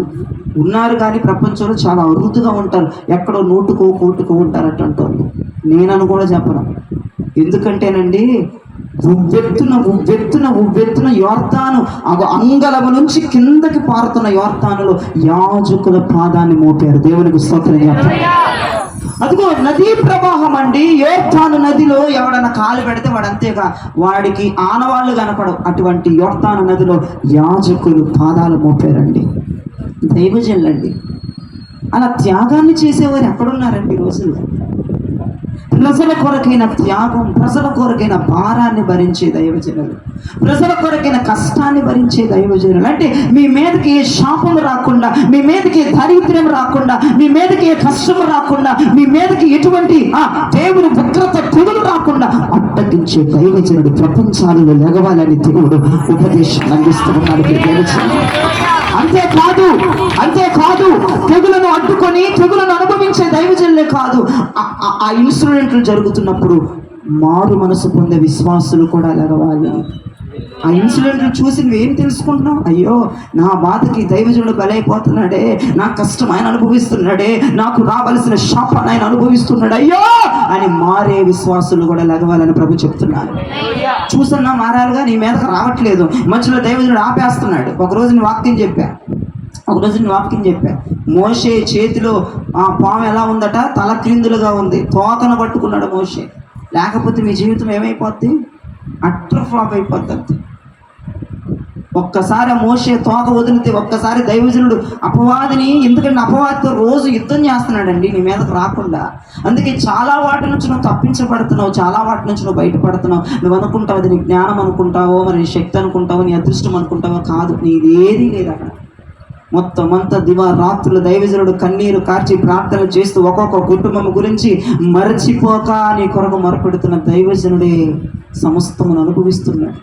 ఉన్నారు, కానీ ప్రపంచంలో చాలా అరుదుగా ఉంటారు. ఎక్కడో నూటుకో కోటుకో ఉంటారు అట్టంటారు. నేనను కూడా చెప్పను. ఎందుకంటేనండి ఉవ్వెత్తున యోర్దాను అంగళము నుంచి కిందకి పారుతున్న యోర్దానులో యాజకుల పాదాన్ని మోపారు. దేవునికి స్తోత్రం చెప్పాలి. అదిగో నదీ ప్రవాహం అండి. యోర్దాను నదిలో ఎవడన్నా కాలు పెడితే వాడు అంతేగా, వాడికి ఆనవాళ్ళు కనపడవు. అటువంటి యోర్దాను నదిలో యాజకులు పాదాలు మోపారండి, దైవజనులండి. అలా త్యాగాన్ని చేసేవారు ఎక్కడున్నారండి ఈ రోజుల్లో? ప్రజల కొరకైన త్యాగం, ప్రజల కొరకైన భారాన్ని భరించే దైవజనులు, ప్రజల కొరకైన కష్టాన్ని భరించే దైవజనులు. అంటే మీ మీదకి ఏ శాపం రాకుండా, మీ మీదకి ఏ దారిద్ర్యం రాకుండా, మీ మీదకి ఏ కష్టం రాకుండా, మీ మీదకి ఎటువంటి దేవుని ఉగ్రత తెగులు రాకుండా అడ్డగించే దైవజనుడు ప్రపంచాలలో లెగవాలని దేవుడు ఉపదేశం అందిస్తున్నాడు. అంతేకాదు తెగులను అడ్డుకొని తెగులను అనుభవించే దైవజనులే కాదు, ఆ ఇన్సిడెంట్లు జరుగుతున్నప్పుడు మారు మనసు పొందే విశ్వాసులు కూడా లెగవాలి. ఆ ఇన్సిడెంట్లు చూసి నువ్వేం తెలుసుకుంటున్నావు? అయ్యో, నా బాధకి దైవజనుడు బలైపోతున్నాడే, నా కష్టం ఆయన అనుభవిస్తున్నాడే, నాకు రావలసిన శాపాన్ని ఆయన అనుభవిస్తున్నాడు అయ్యో అని మారే విశ్వాసులు కూడా లెగవాలని ప్రభు చెప్తున్నారు. చూసన్నా మారాలుగా నీ మీదకి రావట్లేదు, మధ్యలో దైవజనుడు ఆపేస్తున్నాడు. ఒకరోజు నేను వాక్యం చెప్పా, మోషే చేతిలో ఆ పాము ఎలా ఉందట? తల క్రిందులుగా ఉంది, తోకను పట్టుకున్నాడు మోషే. లేకపోతే మీ జీవితం ఏమైపోద్ది? అట్టర్ ఫ్లాప్ అయిపోద్ది. ఒక్కసారి ఆ మోషే తోక వదిలితే ఒక్కసారి దైవజనుడు అపవాదిని, ఎందుకంటే అపవాదితో రోజు యుద్ధం చేస్తున్నాడండి నీ మీదకు రాకుండా. అందుకే చాలా వాటి నుంచి నువ్వు తప్పించబడుతున్నావు, చాలా వాటి నుంచి నువ్వు బయటపడుతున్నావు. నువ్వు అనుకుంటావు అది నీ జ్ఞానం అనుకుంటావో, మరి నీ శక్తి అనుకుంటావో, నీ అదృష్టం అనుకుంటావో. కాదు, నీదేదీ లేదు అక్కడ. మొత్తం అంతా దివారాత్రులు దైవజనుడు కన్నీరు కార్చి ప్రార్థనలు చేస్తూ ఒక్కొక్క కుటుంబం గురించి మరచిపోక నీ కొరకు మొరపెడుతున్న దైవజనుడే సమస్తమును అనుభవిస్తున్నాడు.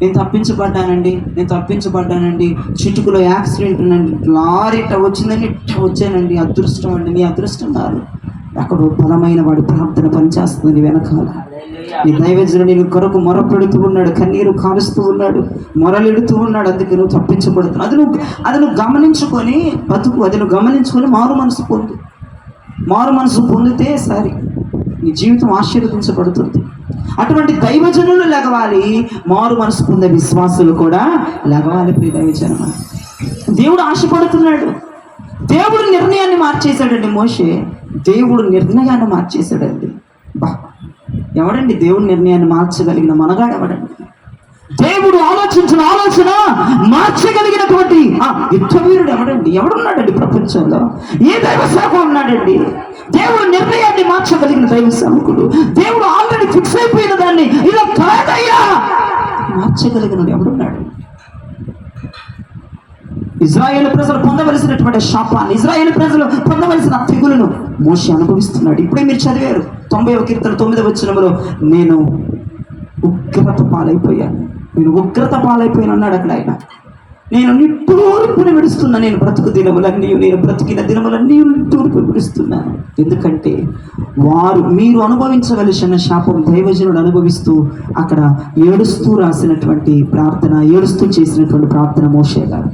నేను తప్పించబడ్డానండి, చిటుకులో యాక్సిడెంట్ ఉందండి, లారీ ఇట్ట వచ్చిందని ఇట్ట వచ్చానండి, అదృష్టం అండి. నీ అదృష్టం కాదు, అక్కడ బలమైన వాడి ప్రార్థన పనిచేస్తుంది వెనకాల. నీ దైవజనుడు నీ కొరకు మొరపెడుతూ ఉన్నాడు, కన్నీరు కారుస్తూ ఉన్నాడు, మొరలెడుతూ ఉన్నాడు. అందుకే నువ్వు తప్పించబడుతున్నావు. అది నువ్వు గమనించుకొని బతుకు, అది నువ్వు గమనించుకొని మారు మనసు పొందితే సరే నీ జీవితం ఆశీర్వదించబడుతుంది. అటువంటి దైవజనులు లెగవాలి, మారు మనసు పొందే విశ్వాసులు కూడా లెగవాలి. ప్రియ దైవజనమా, దేవుడు ఆశపడుతున్నాడు. దేవుడు నిర్ణయాన్ని మార్చేశాడండి మోషే, దేవుడు నిర్ణయాన్ని మార్చేశాడండి. ఎవడండి దేవుడు నిర్ణయాన్ని మార్చగలిగిన మనగాడు ఎవడండి? దేవుడు ఆలోచించిన ఆలోచన మార్చగలిగినటువంటి యుద్ధవీరుడు ఎవడండి? ఎవడున్నాడండి ప్రపంచంలో? ఏ దైవ సేవకుడు ఉన్నాడండి? దేవుడు నిర్ణయాన్ని మార్చగలిగిన దైవ సేవకుడు, దేవుడు ఆల్రెడీ ఫిక్స్ అయిపోయిన దాన్ని ఇలా కాదయ్యా మార్చగలిగిన ఎవడున్నాడు? ఇజ్రాయేల్ ప్రజలు పొందవలసినటువంటి శాపాన్ని, ఇజ్రాయేల్ ప్రజలు పొందవలసిన తెగులను మోషే అనుభవిస్తున్నాడు. ఇప్పుడే మీరు చదివారు 90వ కీర్తన 9వ వచనంలో, నేను ఉగ్రత పాలైపోయాను అన్నాడు అక్కడ ఆయన. నేను నిట్టూర్పుని విడుస్తున్నా, నేను బ్రతికిన దినములన్నీ నిట్టూర్పు విడుస్తున్నాను. ఎందుకంటే మీరు అనుభవించవలసిన శాపం దైవజనుడు అనుభవిస్తూ అక్కడ ఏడుస్తూ రాసినటువంటి ప్రార్థన, ఏడుస్తూ చేసినటువంటి ప్రార్థన మోషే గారు.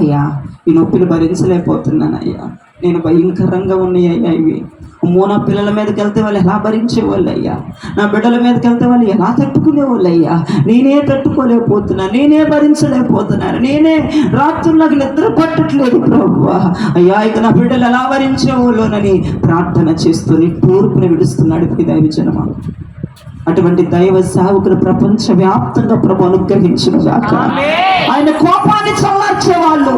అయ్యా, ఈ నొప్పిని భరించలేకపోతున్నాను అయ్యా, నేను భయంకరంగా ఉన్నాయ్యా ఇవి. నా పిల్లల మీదకి వెళ్తే వాళ్ళు ఎలా భరించేవాళ్ళు అయ్యా, నా బిడ్డల మీదకి వెళ్తే వాళ్ళు ఎలా తట్టుకునేవాళ్ళు అయ్యా, నేనే తట్టుకోలేకపోతున్నాను, నేనే భరించలేకపోతున్నాను, నేనే రాత్రులకు నిద్ర పట్టట్లేదు ప్రభువా, అయ్యా ఇక నా బిడ్డలు ఎలా భరించేవాళ్ళోనని ప్రార్థన చేస్తూ తూర్పుని విడుస్తున్నాడు. దైవజనమా, అటువంటి దైవ సేవకులు ప్రపంచ వ్యాప్తంగా ప్రభు అనుగ్రహించునుగాక. ఆయన కోపాన్ని చల్లార్చేవాళ్ళు,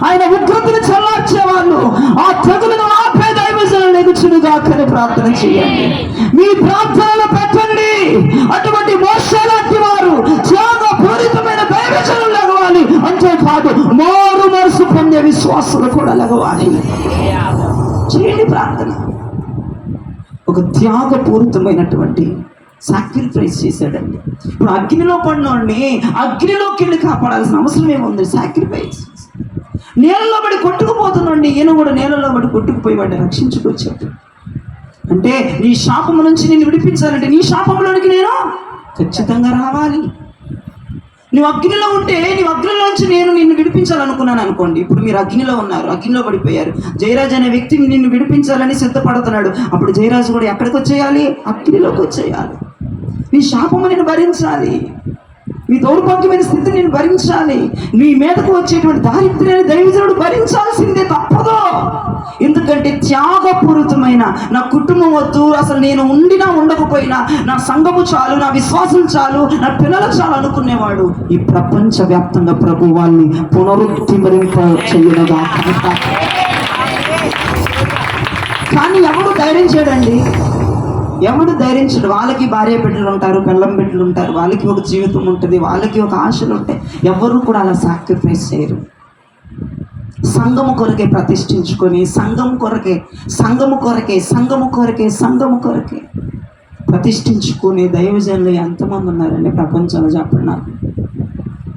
ఆయన ఉగ్రతను చల్లార్చేవాళ్ళు, ఆ తెగులను ఆపే దైవజనులు ఎగుచునుగాకని ప్రార్థన చేయండి. మీ ప్రార్థనలు పెట్టండి. అటువంటి మోషే లాంటి వారు త్యాగపూరితమైన దైవజనులు లెగవాలి. అంతేకాదు మారు మనసు పొందే విశ్వాసులు కూడా లెగవాలి. చేయండి ప్రార్థన. ఒక త్యాగపూరితమైనటువంటి సాక్రిఫైస్ చేశాడండి. ఇప్పుడు అగ్నిలో పడినోడిని అగ్నిలోకి వెళ్ళి కాపాడాల్సిన అవసరం ఏముంది? సాక్రిఫైస్. నేలలో పడి కొట్టుకుపోతున్నాండి, ఈయన కూడా నేలలో పడి కొట్టుకుపోయి వాడిని రక్షించుకొచ్చాడు. అంటే నీ శాపము నుంచి నేను విడిపించాలంటే నీ శాపంలోనికి నేను ఖచ్చితంగా రావాలి. నువ్వు అగ్నిలో ఉంటే నీ అగ్నిలోంచి నేను నిన్ను విడిపించాలనుకున్నాను అనుకోండి. ఇప్పుడు మీరు అగ్నిలో ఉన్నారు, అగ్నిలో పడిపోయారు. జయరాజు అనే వ్యక్తి నిన్ను విడిపించాలని సిద్ధపడుతున్నాడు. అప్పుడు జయరాజు కూడా ఎక్కడికి వచ్చేయాలి? అగ్నిలోకి వచ్చేయాలి. నీ శాపము నేను భరించాలి, మీ దౌర్భాగ్యమైన స్థితిని నేను భరించాలి, నీ మీదకు వచ్చేటువంటి దారిద్ర్యాన్ని దైవజనుడు భరించాల్సిందే, తప్పదు. ఎందుకంటే త్యాగపూరితమైన నా కుటుంబం వద్దు, అసలు నేను ఉండినా ఉండకపోయినా నా సంఘము చాలు, నా విశ్వాసం చాలు, నా పిల్లలు చాలు అనుకునేవాడు ఈ ప్రపంచ వ్యాప్తంగా ప్రభు వాళ్ళని పునరుద్ధరింప చేయనుగా. కానీ ఎవడు ధైర్యం చేయడండి, ఎవడు ధైర్యించడు. వాళ్ళకి భార్య బిడ్డలు ఉంటారు, పిల్లం బిడ్డలు ఉంటారు, వాళ్ళకి ఒక జీవితం ఉంటుంది, వాళ్ళకి ఒక ఆశలు ఉంటాయి. ఎవరు కూడా అలా సాక్రిఫైస్ చేయరు. సంఘము కొరకే ప్రతిష్ఠించుకొని సంఘము కొరకే ప్రతిష్ఠించుకునే దైవజనులు ఎంతమంది ఉన్నారండి ప్రపంచంలో? చెప్పండి నాకు.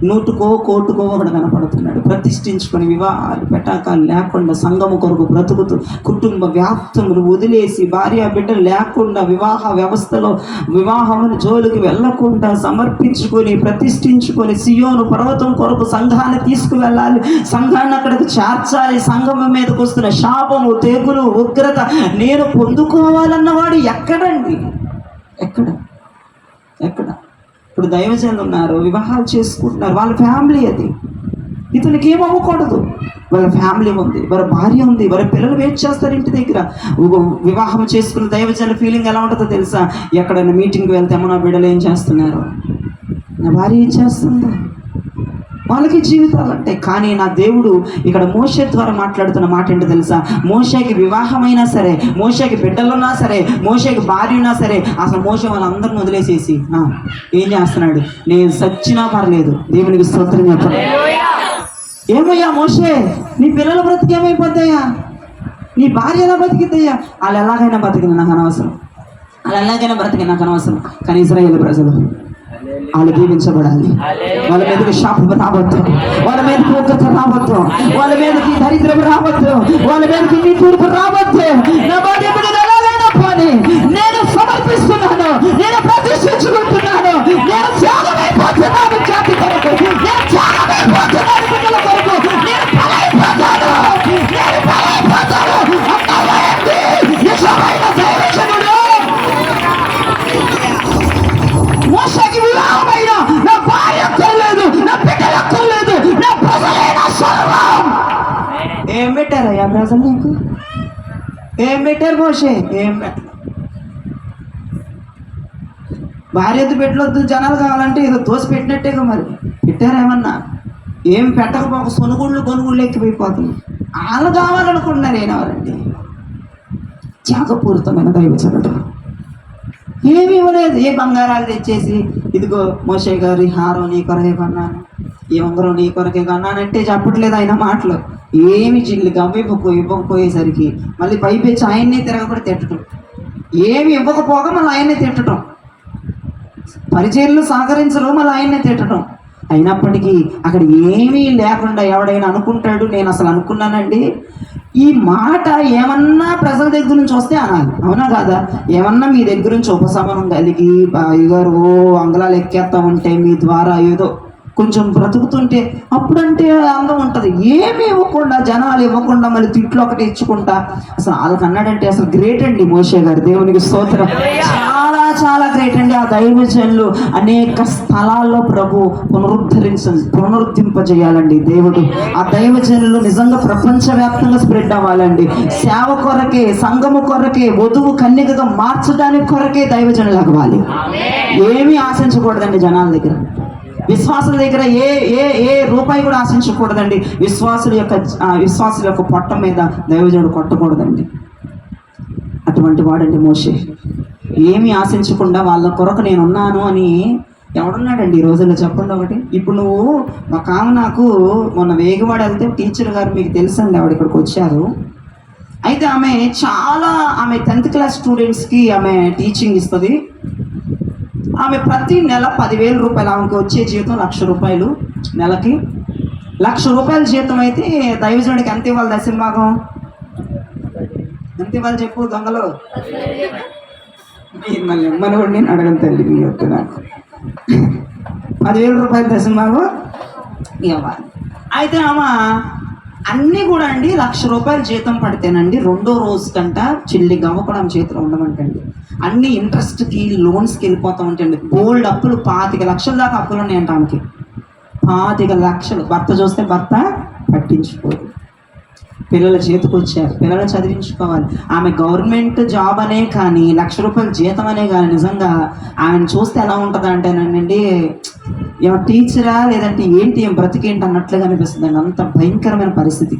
100కో 1,00,00,000 ఒకడు కనపడుతున్నాడు. ప్రతిష్ఠించుకొని వివాహాలు పెటాకాలు లేకుండా సంఘము కొరకు బ్రతుకుతూ కుటుంబ వ్యాప్తములు వదిలేసి భార్య బిడ్డలు లేకుండా వివాహ వ్యవస్థలో వివాహమును జోలికి వెళ్లకుండా సమర్పించుకొని ప్రతిష్ఠించుకొని సియోను పర్వతం కొరకు సంఘాన్ని తీసుకువెళ్ళాలి, సంఘాన్ని అక్కడికి చేర్చాలి. సంఘం మీదకి వస్తున్న శాపము, తెగులు, ఉగ్రత నేను పొందుకోవాలన్నవాడు ఎక్కడండి? ఎక్కడ? ఇప్పుడు దైవజనులు ఉన్నారు, వివాహాలు చేసుకుంటున్నారు, వాళ్ళ ఫ్యామిలీ అది. ఇతనికి ఏం అవ్వకూడదు. వాళ్ళ ఫ్యామిలీ ఉంది, వాళ్ళ భార్య ఉంది, వాళ్ళ పిల్లలు వెయిట్ చేస్తారు ఇంటి దగ్గర. వివాహం చేసుకున్న దైవజనుల ఫీలింగ్ ఎలా ఉంటుందో తెలుసా? ఎక్కడైనా మీటింగ్కి వెళ్తే నా బిడ్డలు ఏం చేస్తున్నారు, నా భార్య ఏం చేస్తుందా, వాళ్ళకి జీవితాలు ఉంటాయి. కానీ నా దేవుడు ఇక్కడ మోషే ద్వారా మాట్లాడుతున్న మాట ఏంటో తెలుసా? మోషేకి వివాహమైనా సరే, మోషేకి బిడ్డలున్నా సరే, మోషేకి భార్య ఉన్నా సరే, అసలు మోషే వాళ్ళందరిని వదిలేసేసి ఏం చేస్తున్నాడు? నేను సచ్చినా పర్లేదు, దేవునికి స్తోత్రం చెప్పండి. ఏమయ్యా మోషే, నీ పిల్లల బ్రతికి ఏమైపోతాయా? నీ భార్య ఎలా బతికిద్దయ్యా? వాళ్ళు ఎలాగైనా బతికింది, నాకు అనవసరం. వాళ్ళు ఎలాగైనా బ్రతికి నాకు అనవసరం. కానీ ఇశ్రాయేలు ప్రజలు వాళ్ళు దీవించబడాలి. వాళ్ళ మీదకి శాపం రావద్దు, వాళ్ళ మీదకి ఉగ్రత రావద్దు, వాళ్ళ మీదకి దరిద్రం రావద్దు, వాళ్ళ మీదకి నీ తూర్పు రావద్దు. నా బాధ్యతను ఎలాగైనా పోనీ నేను సమర్పిస్తున్నాను, నేను ప్రతిష్ఠించుకుంటున్నాను, నేను త్యాగమైపోతున్నాను జాతి కొరకు, నేను త్యాగమైపోతున్నాను బిడ్డల కొరకు, నేను బలైపోతాను, నేను బలైపోతాను. నిజమైన దైవజనుడు మోషేకి వివాహమైన నా భార్య అక్కర్లేదు, నా బిడ్డలు అక్కర్లేదు, నా ప్రజలే నా సర్వం. ఏం పెట్టారయ్యా ప్రజలు నీకు? ఏం పెట్టారు మోషే? ఏం పెట్టారు? భార్యతో పెట్టలొద్దు, జనాలు కావాలంటే ఏదో దోశ పెట్టినట్టేగా. మరి పెట్టారేమన్నా? ఏం పెట్టకపోక సొనుగుళ్ళు కొనుగుళ్ళు ఎక్కిపోయిపోతుంది. వాళ్ళు కావాలనుకుంటున్నారు. ఏనవారండి త్యాగపూరితమైన దైవజనుడు. ఏమి ఇవ్వలేదు. ఏ బంగారాలు తెచ్చేసి ఇదిగో మోషే గారి హారం నీ కొరకే కొన్నాను, ఈ ఉంగరం నీ కొరకే కొన్నానంటే చెప్పట్లేదు ఆయన మాటలు. ఏమి జిల్లు ఇవ్వకపోయేసరికి మళ్ళీ పైపెచ్చి ఆయన్నే తిరగబడి తిట్టడం, ఏమి ఇవ్వకపోగా మళ్ళీ ఆయన్నే తిట్టడం, పరిచర్లు సహకరించరు మళ్ళీ ఆయన్నే తిట్టడం. అయినప్పటికీ అక్కడ ఏమీ లేకుండా ఎవడైనా అనుకుంటాడు, నేను అసలు అనుకున్నానండి ఈ మాట ఏమన్నా ప్రజల దగ్గర నుంచి వస్తే అనాలి, అవునా కాదా? ఏమన్నా మీ దగ్గర నుంచి ఉపశమనం కలిగి గారు అంగళాలు ఎక్కేస్తా ఉంటే మీ ద్వారా ఏదో కొంచెం బ్రతుకుతుంటే అప్పుడంటే అందం ఉంటుంది. ఏమి ఇవ్వకుండా, జనాలు ఇవ్వకుండా మళ్ళీ తిట్లు ఒకటి ఇచ్చుకుంటా, అసలు వాళ్ళకి అన్నాడంటే అసలు గ్రేట్ అండి మోషే గారు, దేవునికి స్తోత్రం. చాలా చాలా గ్రేట్ అండి. ఆ దైవజనులు అనేక స్థలాల్లో ప్రభు పునరుద్ధరింపజేయాలండి దేవుడు. ఆ దైవజనులు నిజంగా ప్రపంచవ్యాప్తంగా స్ప్రెడ్ అవ్వాలండి. సేవ కొరకే, సంఘము కొరకే, వధువు కన్యకగా మార్చడానికి కొరకే దైవజనులు అవ్వాలి. ఏమీ ఆశించకూడదండి జనాల దగ్గర, విశ్వాసుల దగ్గర ఏ రూపాయి కూడా ఆశించకూడదండి. విశ్వాసుల యొక్క పొట్ట మీద దైవజనుడు కొట్టకూడదండి. అటువంటి వాడండి మోషే. ఏమీ ఆశించకుండా వాళ్ళ కొరకు నేనున్నాను అని ఎవడున్నాడండి ఈ రోజుల్లో? చెప్పండి ఒకటి. ఇప్పుడు నువ్వు మా నాకు మొన్న వేగవాడ వెళ్తే టీచర్ గారు, మీకు తెలుసండి ఆవిడ ఇక్కడికి వచ్చారు. అయితే ఆమె 10th క్లాస్ స్టూడెంట్స్కి ఆమె టీచింగ్ ఇస్తుంది. ఆమె ప్రతి నెల 10,000 రూపాయలు, ఆమెకు వచ్చే జీతం 1,00,000 రూపాయలు నెలకి. 1,00,000 రూపాయల జీతం అయితే దైవజనుడికి ఎంత ఇవ్వాలి? దశంభాగం ఎంత ఇవ్వాలి చెప్పు దొంగలు? మళ్ళీ మనవాడు నేను అడగను తల్లి, మీ యొక్క నాకు 10,000 రూపాయలు దశంభాగం ఇవ్వాలి. అయితే ఆమె అన్నీ కూడా అండి 1,00,000 రూపాయలు జీతం పడితేనండి రెండో రోజు కంట చిల్లి గవ్వ కూడా ఆమె చేతిలో ఉండమంటండి. అన్ని ఇంట్రెస్ట్కి లోన్స్కి వెళ్ళిపోతూ ఉంటాయండి. బోల్డ్ అప్పులు, 25 లక్షల దాకా అప్పులు ఉన్నాయంట ఆమెకి. 25 లక్షలు. భర్త చూస్తే భర్త పట్టించుకోరు. పిల్లల చేతికి వచ్చారు, పిల్లలు చదివించుకోవాలి. ఆమె గవర్నమెంట్ జాబ్ అనే కానీ 1,00,000 రూపాయల జీతం అనే కానీ నిజంగా ఆమెను చూస్తే ఎలా ఉంటుంది అంటేనండి, ఏమో టీచరా లేదంటే ఏంటి ఏం బ్రతికేంటి అన్నట్లుగా అనిపిస్తుంది అండి. అంత భయంకరమైన పరిస్థితి.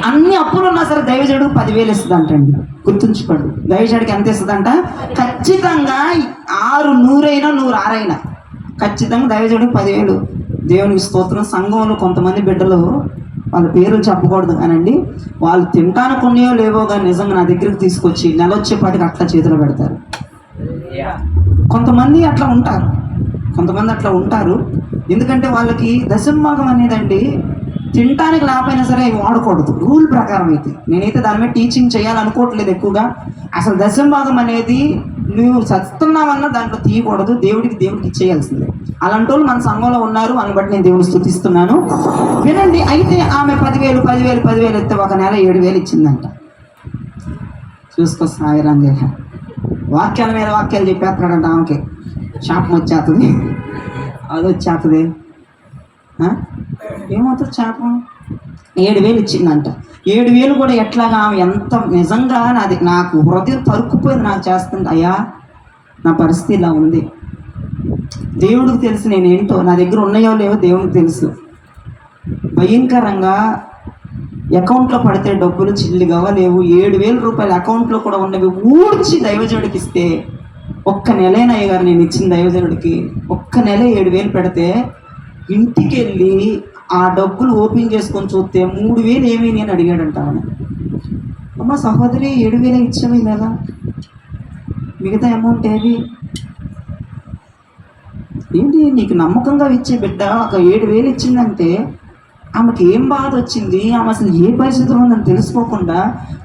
అన్ని అప్పులు ఉన్నా సరే దైవజనుడు 10,000 ఇస్తుంది అంటండి. గుర్తుంచుకోండి, దైవజనుడికి ఎంత ఇస్తుందంట? ఖచ్చితంగా 100 అయినా 106 అయినా ఖచ్చితంగా దైవజనుడికి 10,000. దేవునికి స్తోత్రం. సంఘంలో కొంతమంది బిడ్డలు, వాళ్ళ పేర్లు చెప్పకూడదు కానండి, వాళ్ళు తింటాను కొన్నాయో లేవో కానీ నిజంగా నా దగ్గరికి తీసుకొచ్చి నెల వచ్చేపాటికి అట్లా చేతిలో పెడతారు. కొంతమంది అట్లా ఉంటారు. ఎందుకంటే వాళ్ళకి దశంభాగం అనేదండి తినటానికి లేకపోయినా సరే వాడకూడదు రూల్ ప్రకారం. అయితే నేనైతే దాని మీద టీచింగ్ చేయాలనుకోవట్లేదు ఎక్కువగా. అసలు దశంభాగం అనేది నువ్వు చస్తున్నావన్నా దాంట్లో తీయకూడదు, దేవుడికి ఇచ్చేయాల్సిందే. అలాంటి వాళ్ళు మన సంఘంలో ఉన్నారు, అని బట్టి నేను దేవుని స్తుతిస్తున్నాను. వినండి. అయితే ఆమె 10,000 ఇస్తే ఒక నెల 7,000 ఇచ్చిందంట. చూసుకో సాయిరాంజ, వాక్యాల మీద వాక్యాలు చెప్పేస్తున్నాడంట. ఆమెకి శాపం వచ్చేస్తుంది, అది వచ్చేస్తుంది. ఏమవుతుంది శాపం? 7,000 ఇచ్చిందంట. 7,000 కూడా ఎట్లాగా ఎంత నిజంగా నాకు హృదయం తరుక్కుపోయింది. నాకు చేస్తుంది, అయ్యా నా పరిస్థితి ఇలా ఉంది, దేవుడికి తెలుసు నేనేంటో, నా దగ్గర ఉన్నాయో లేవో దేవుడికి తెలుసు. భయంకరంగా అకౌంట్లో పడితే డబ్బులు చిల్లిగా లేవు. 7,000 రూపాయలు అకౌంట్లో కూడా ఉన్నవి ఊడ్చి దైవజనుడికి ఇస్తే, ఒక్క నెలేనయ్య గారు నేను ఇచ్చిన దైవజనుడికి, ఒక్క నెల 7,000 పెడితే ఇంటికి వెళ్ళి ఆ డబ్బులు ఓపెన్ చేసుకొని చూస్తే 3,000 ఏమీ అని అడిగాడంట. అమ్మ సహోదరి 7,000 ఇచ్చావు ఈ నెల, మిగతా అమౌంట్ ఏది ఏంటి? నీకు నమ్మకంగా ఇచ్చే బిడ్డ ఒక 7,000 ఇచ్చిందంటే ఆమెకి ఏం బాధ వచ్చింది, ఆమె అసలు ఏ పరిస్థితిలో ఉందని తెలుసుకోకుండా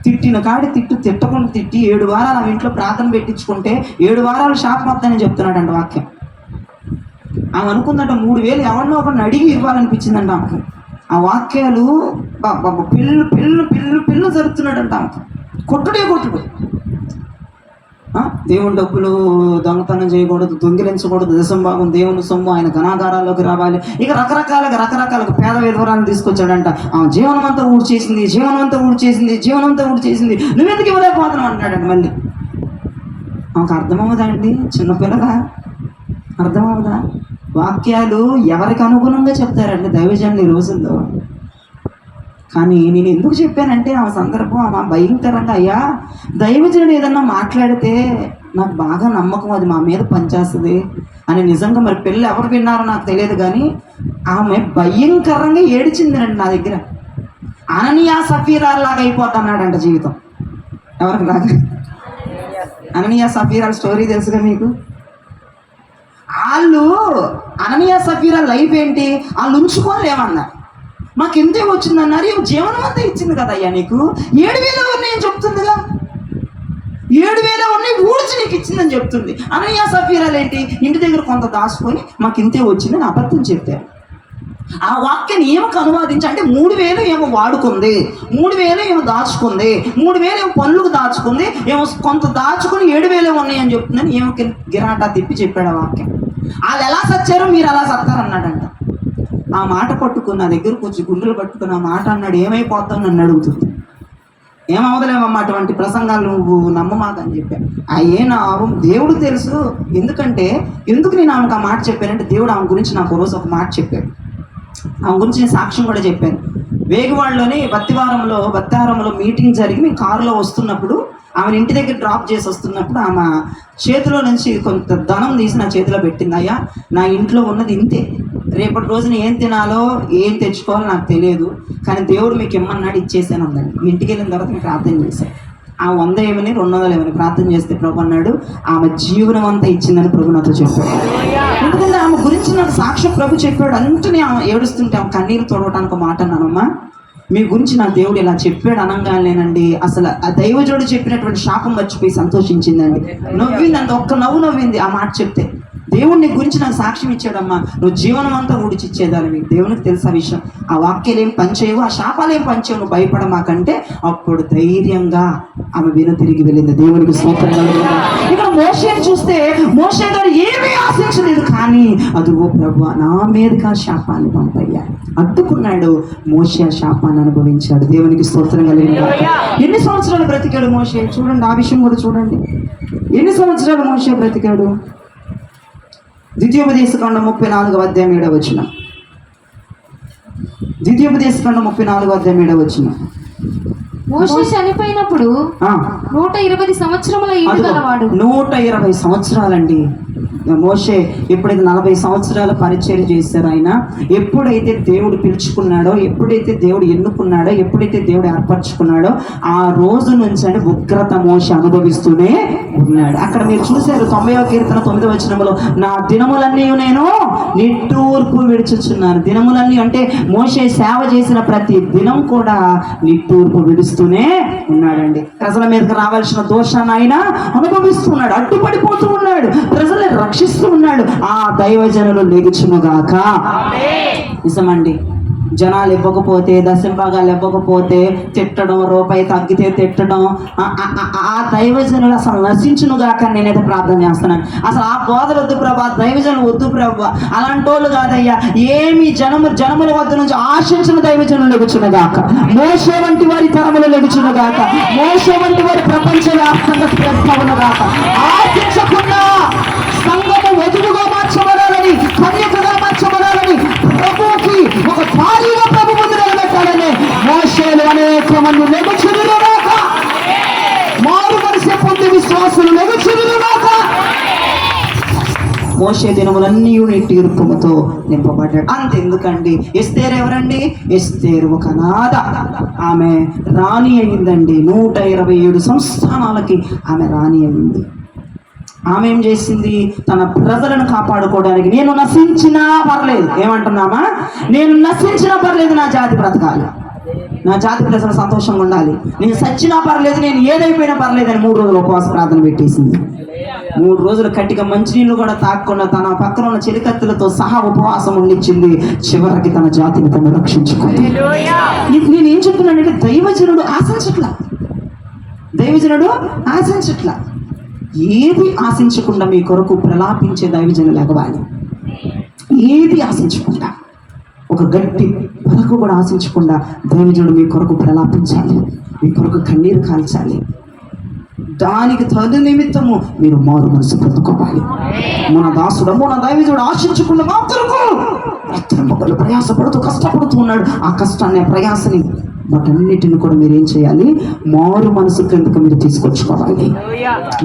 తిట్టిన కాడి తిట్టకుండా తిట్టి 7 వారాలు ఆమె ఇంట్లో ప్రార్థన పెట్టించుకుంటే 7 వారాలు షాప్ మొత్తాన్ని చెప్తున్నాడంట వాక్యం. ఆమె అనుకుందంట 3,000 ఎవరినో ఒకరిని అడిగి ఇవ్వాలనిపించిందంట ఆమెకి. ఆ వాక్యాలు పిల్లు జరుగుతున్నాడంట ఆమెకి. కొట్టుడు దేవుని డబ్బులు దొంగతనం చేయకూడదు, దొంగిలించకూడదు, దశంభాగం దేవుని సొమ్ము, ఆయన ఘనాగారాల్లోకి రావాలి. ఇక రకరకాలుగా పేద విధవరాలను తీసుకొచ్చాడంట. జీవనం అంతా ఊడి చేసింది, నువ్వెందుకు ఇవ్వలేకపోతున్నావు అంటాడండి. మళ్ళీ ఆమెకు అర్థమవుదా అండి? చిన్నపిల్లగా అర్థమవుదా? వాక్యాలు ఎవరికి అనుగుణంగా చెప్తారండి దైవజనులు ఈ రోజుల్లో. కానీ నేను ఎందుకు చెప్పానంటే ఆ సందర్భం ఆమె భయంకరంగా, అయ్యా దైవజనుడు ఏదన్నా మాట్లాడితే నాకు బాగా నమ్మకం అది మా మీద పనిచేస్తుంది అని. నిజంగా మరి పిల్లలు ఎవరు విన్నారో నాకు తెలియదు, కానీ ఆమె భయంకరంగా ఏడిచిందండి నా దగ్గర. అననీయా సఫీరా లాగా అయిపోతున్నాడంట జీవితం. ఎవరికి లాగా? అననీయా సఫీరా స్టోరీ తెలుసుగా మీకు. వాళ్ళు అననీయా సఫీరా లైఫ్ ఏంటి, వాళ్ళు ఉంచుకొని లేమన్నారు. మాకు ఎంతే వచ్చిందన్నారు, జీవనం అంతా ఇచ్చింది కదా అయ్యా నీకు. 7,000 ఉన్నాయని చెప్తుందిగా, 7,000 ఉన్నాయి ఊడ్చి నీకు ఇచ్చిందని చెప్తుంది. అననీయా సఫీరాలు ఏంటి, ఇంటి దగ్గర కొంత దాచుకొని మాకు ఇంతే వచ్చిందని అబద్ధం చెప్పారు. ఆ వాక్యాన్ని ఏమకు అనువాదించి అంటే 3,000 ఏమో వాడుకుంది, 3,000 ఏమో దాచుకుంది, 3,000 ఏమో పనులకు దాచుకుంది, ఏమో కొంత దాచుకుని 7,000 ఉన్నాయని చెప్తుందని ఏమో గిరాటా తిప్పి చెప్పాడు ఆ వాక్యం. వాళ్ళు ఎలా సచ్చారో మీరు అలా సత్తారన్నాడంట. ఆ మాట పట్టుకుని నా దగ్గరకు వచ్చి గుండెలు పట్టుకుని ఆ మాట అన్నాడు, ఏమైపోతావు నన్ను అడుగుతుంది. ఏమవదలేమమ్మా అటువంటి ప్రసంగాలు నువ్వు నమ్మమాకని చెప్పాను. దేవుడు తెలుసు. ఎందుకు నేను ఆమెకు ఆ మాట చెప్పానంటే, దేవుడు ఆమె గురించి నాకు రోజు ఒక మాట చెప్పాడు. ఆమె గురించి నేను సాక్ష్యం కూడా చెప్పాను. వేగవాడలోని బత్తివారంలో మీటింగ్ జరిగి మేము కారులో వస్తున్నప్పుడు, ఆమెను ఇంటి దగ్గర డ్రాప్ చేసి వస్తున్నప్పుడు ఆమె చేతిలో నుంచి కొంత ధనం తీసి నా చేతిలో పెట్టింది. అయ్యా నా ఇంట్లో ఉన్నది ఇంతే, రేపటి రోజున ఏం తినాలో ఏం తెచ్చుకోవాలో నాకు తెలియదు, కానీ దేవుడు మీకు ఇమ్మన్నాడు ఇచ్చేసాను అందండి. ఇంటికి వెళ్ళిన తర్వాత నేను ప్రార్థన చేశాను. ఆ 100 ఏమని 200 ఏమని ప్రార్థన చేస్తే ప్రభు అన్నాడు, ఆమె జీవనం అంతా ఇచ్చిందని ప్రభు నాతో చెప్పాడు. ఎందుకంటే ఆమె గురించి నాకు సాక్ష్యం ప్రభు చెప్పాడు. అంటనే ఆమె ఏడుస్తుంటే ఆమె కన్నీరు తోడవటానికి ఒక మాట అన్నానమ్మా, మీ గురించి నా దేవుడు ఇలా చెప్పాడు అనగానేనండి అసలు ఆ దైవజోడు చెప్పినటువంటి శాపం మర్చిపోయి సంతోషించిందండి. నవ్విందంటే ఒక్క నవ్వు నవ్వింది ఆ మాట చెప్తే. దేవుడిని గురించి నాకు సాక్ష్యం ఇచ్చాడమ్మా, నువ్వు జీవనం అంతా ఊడిచిచ్చేదానివి. దేవునికి తెలుసా విషయం. ఆ వాక్యాలు ఏం పనిచేయవు, ఆ శాపాలు ఏం పనిచేయవు, నువ్వు భయపడమాకంటే అప్పుడు ధైర్యంగా ఆమె తిరిగి వెళ్ళింది. దేవునికి స్తోత్రం. ఇక్కడ మోషేని చూస్తే మోషే గారు ఏమీ ఆశించలేదు, కానీ అదిగో ప్రభువా నా మీదకి ఆ శాపాన్ని పంపయ్యా అడ్డుకున్నాడు. మోషే ఆ శాపాన్ని అనుభవించాడు. దేవునికి స్తోత్రం కలిగిన. ఎన్ని సంవత్సరాలు బ్రతికాడు మోషే? చూడండి ఆ విషయం కూడా చూడండి. ఎన్ని సంవత్సరాలు మోషే బ్రతికాడు? ద్వితీయోపదేశకాండం 34వ అధ్యాయం 7వ వచనం. ద్వితీయోపదేశకాండం 34వ అధ్యాయం 7వ వచనం. మోషే చనిపోయినప్పుడు 120 సంవత్సరముల ఈడు గలవాడు. 120 సంవత్సరాలండి. మోషే ఎప్పుడైతే 40 సంవత్సరాల పరిచర్య చేశారు, ఆయన ఎప్పుడైతే దేవుడు పిలుచుకున్నాడో, ఎప్పుడైతే దేవుడు ఎన్నుకున్నాడో, ఎప్పుడైతే దేవుడు ఏర్పరచుకున్నాడో ఆ రోజు నుంచి అంటే ఉగ్రత మోషే అనుభవిస్తూనే ఉన్నాడు. అక్కడ మీరు చూశారు 90వ కీర్తన 9వ వచనంలో, నా దినములన్నీ నేను నిట్టూర్పు విడుచుచున్నాను. దినములన్నీ అంటే మోషే సేవ చేసిన ప్రతి దినం కూడా నిట్టూర్పు విడుస్తూనే ఉన్నాడండి. ప్రజల మీదకి రావాల్సిన దోషాన్ని ఆయన అనుభవిస్తున్నాడు, అడ్డుపడిపోతూ ఉన్నాడు, ప్రజల్ని రక్షిస్తూ ఉన్నాడు. ఆ దైవజనులు లెగుచునుగాక. నిజమండి. జనాలు ఇవ్వకపోతే, దశంభాగాలు ఇవ్వకపోతే తిట్టడం, రూపాయి తగ్గితే తిట్టడం, ఆ దైవజనులు అసలు నశించునుగాక నేనైతే ప్రార్థన చేస్తున్నాను. అసలు ఆ బోధలు వద్దు ప్రభా, దైవజనులు వద్దు ప్రభా, అలాంటి వాళ్ళు కాదయ్యా. ఏమి జనముల వద్ద నుంచి ఆశించిన దైవజనులు లెగుచునుగాక. మోషే వంటి వారి తరములు లెగుచునుగాక. మోషే వంటి వారి ప్రపంచ వ్యాప్తంగా ఆశించకుండా సంఘము వధువుగా మార్చబడాలని ఒక భారీగా ప్రభు ముందు నిలబెట్టాలని మోషేలు అనేక మంది లెగుచుదురుగాక, మారు మనసు పొంది విశ్వాసులు లెగుచుదురుగాక. మోషే దినములన్నీ నీటి రూపముతో నింపబడ్డాడు. అంతెందుకండి, ఎస్తేరు ఎవరండి? ఎస్తేరు ఒక అనాథ. ఆమె రాణి అయిందండి. 127 సంస్థానాలకి ఆమె రాణి అయింది. ఆమె ఏం చేసింది? తన ప్రజలను కాపాడుకోవడానికి, నేను నశించినా పర్లేదు, ఏమంటున్నామా, నేను నశించినా పర్లేదు, నా జాతి బ్రతకాలి, నా జాతి ప్రజలు సంతోషంగా ఉండాలి, నేను సచ్చినా పర్లేదు, నేను ఏదైపోయినా పర్లేదు అని 3 రోజులు ఉపవాస ప్రార్థన పెట్టేసింది. 3 రోజులు కట్టిక మంచినీళ్ళు కూడా తాకుండా తన పక్కన ఉన్న చెలికత్తులతో సహా ఉపవాసం ఉండిచ్చింది. చివరికి తన జాతిని తను రక్షించుకుంది. నేనేం చెప్తున్నానంటే, దైవజనుడు ఆశించట్లా, ఏది ఆశించకుండా మీ కొరకు ప్రలాపించే దైవజనులు ఎగవాలి. ఏది ఆశించకుండా, ఒక గట్టి పరకు కూడా ఆశించకుండా దైవజనుడు మీ కొరకు ప్రలాపించాలి, మీ కొరకు కన్నీరు కాల్చాలి. దానికి తదు నిమిత్తము మీరు మారు మనసు పొందుకోవాలి. మన దాసుడు, మన దైవజనుడు ఆశించకుండా మా కొరకు మొక్కలు ప్రయాసపడుతూ కష్టపడుతూ ఉన్నాడు. ఆ కష్టాన్ని, ప్రయాసని, వాటన్నిటిని కూడా మీరు ఏం చేయాలి? మారు మనసు క్రిందకు మీరు తీసుకొచ్చుకోవాలి.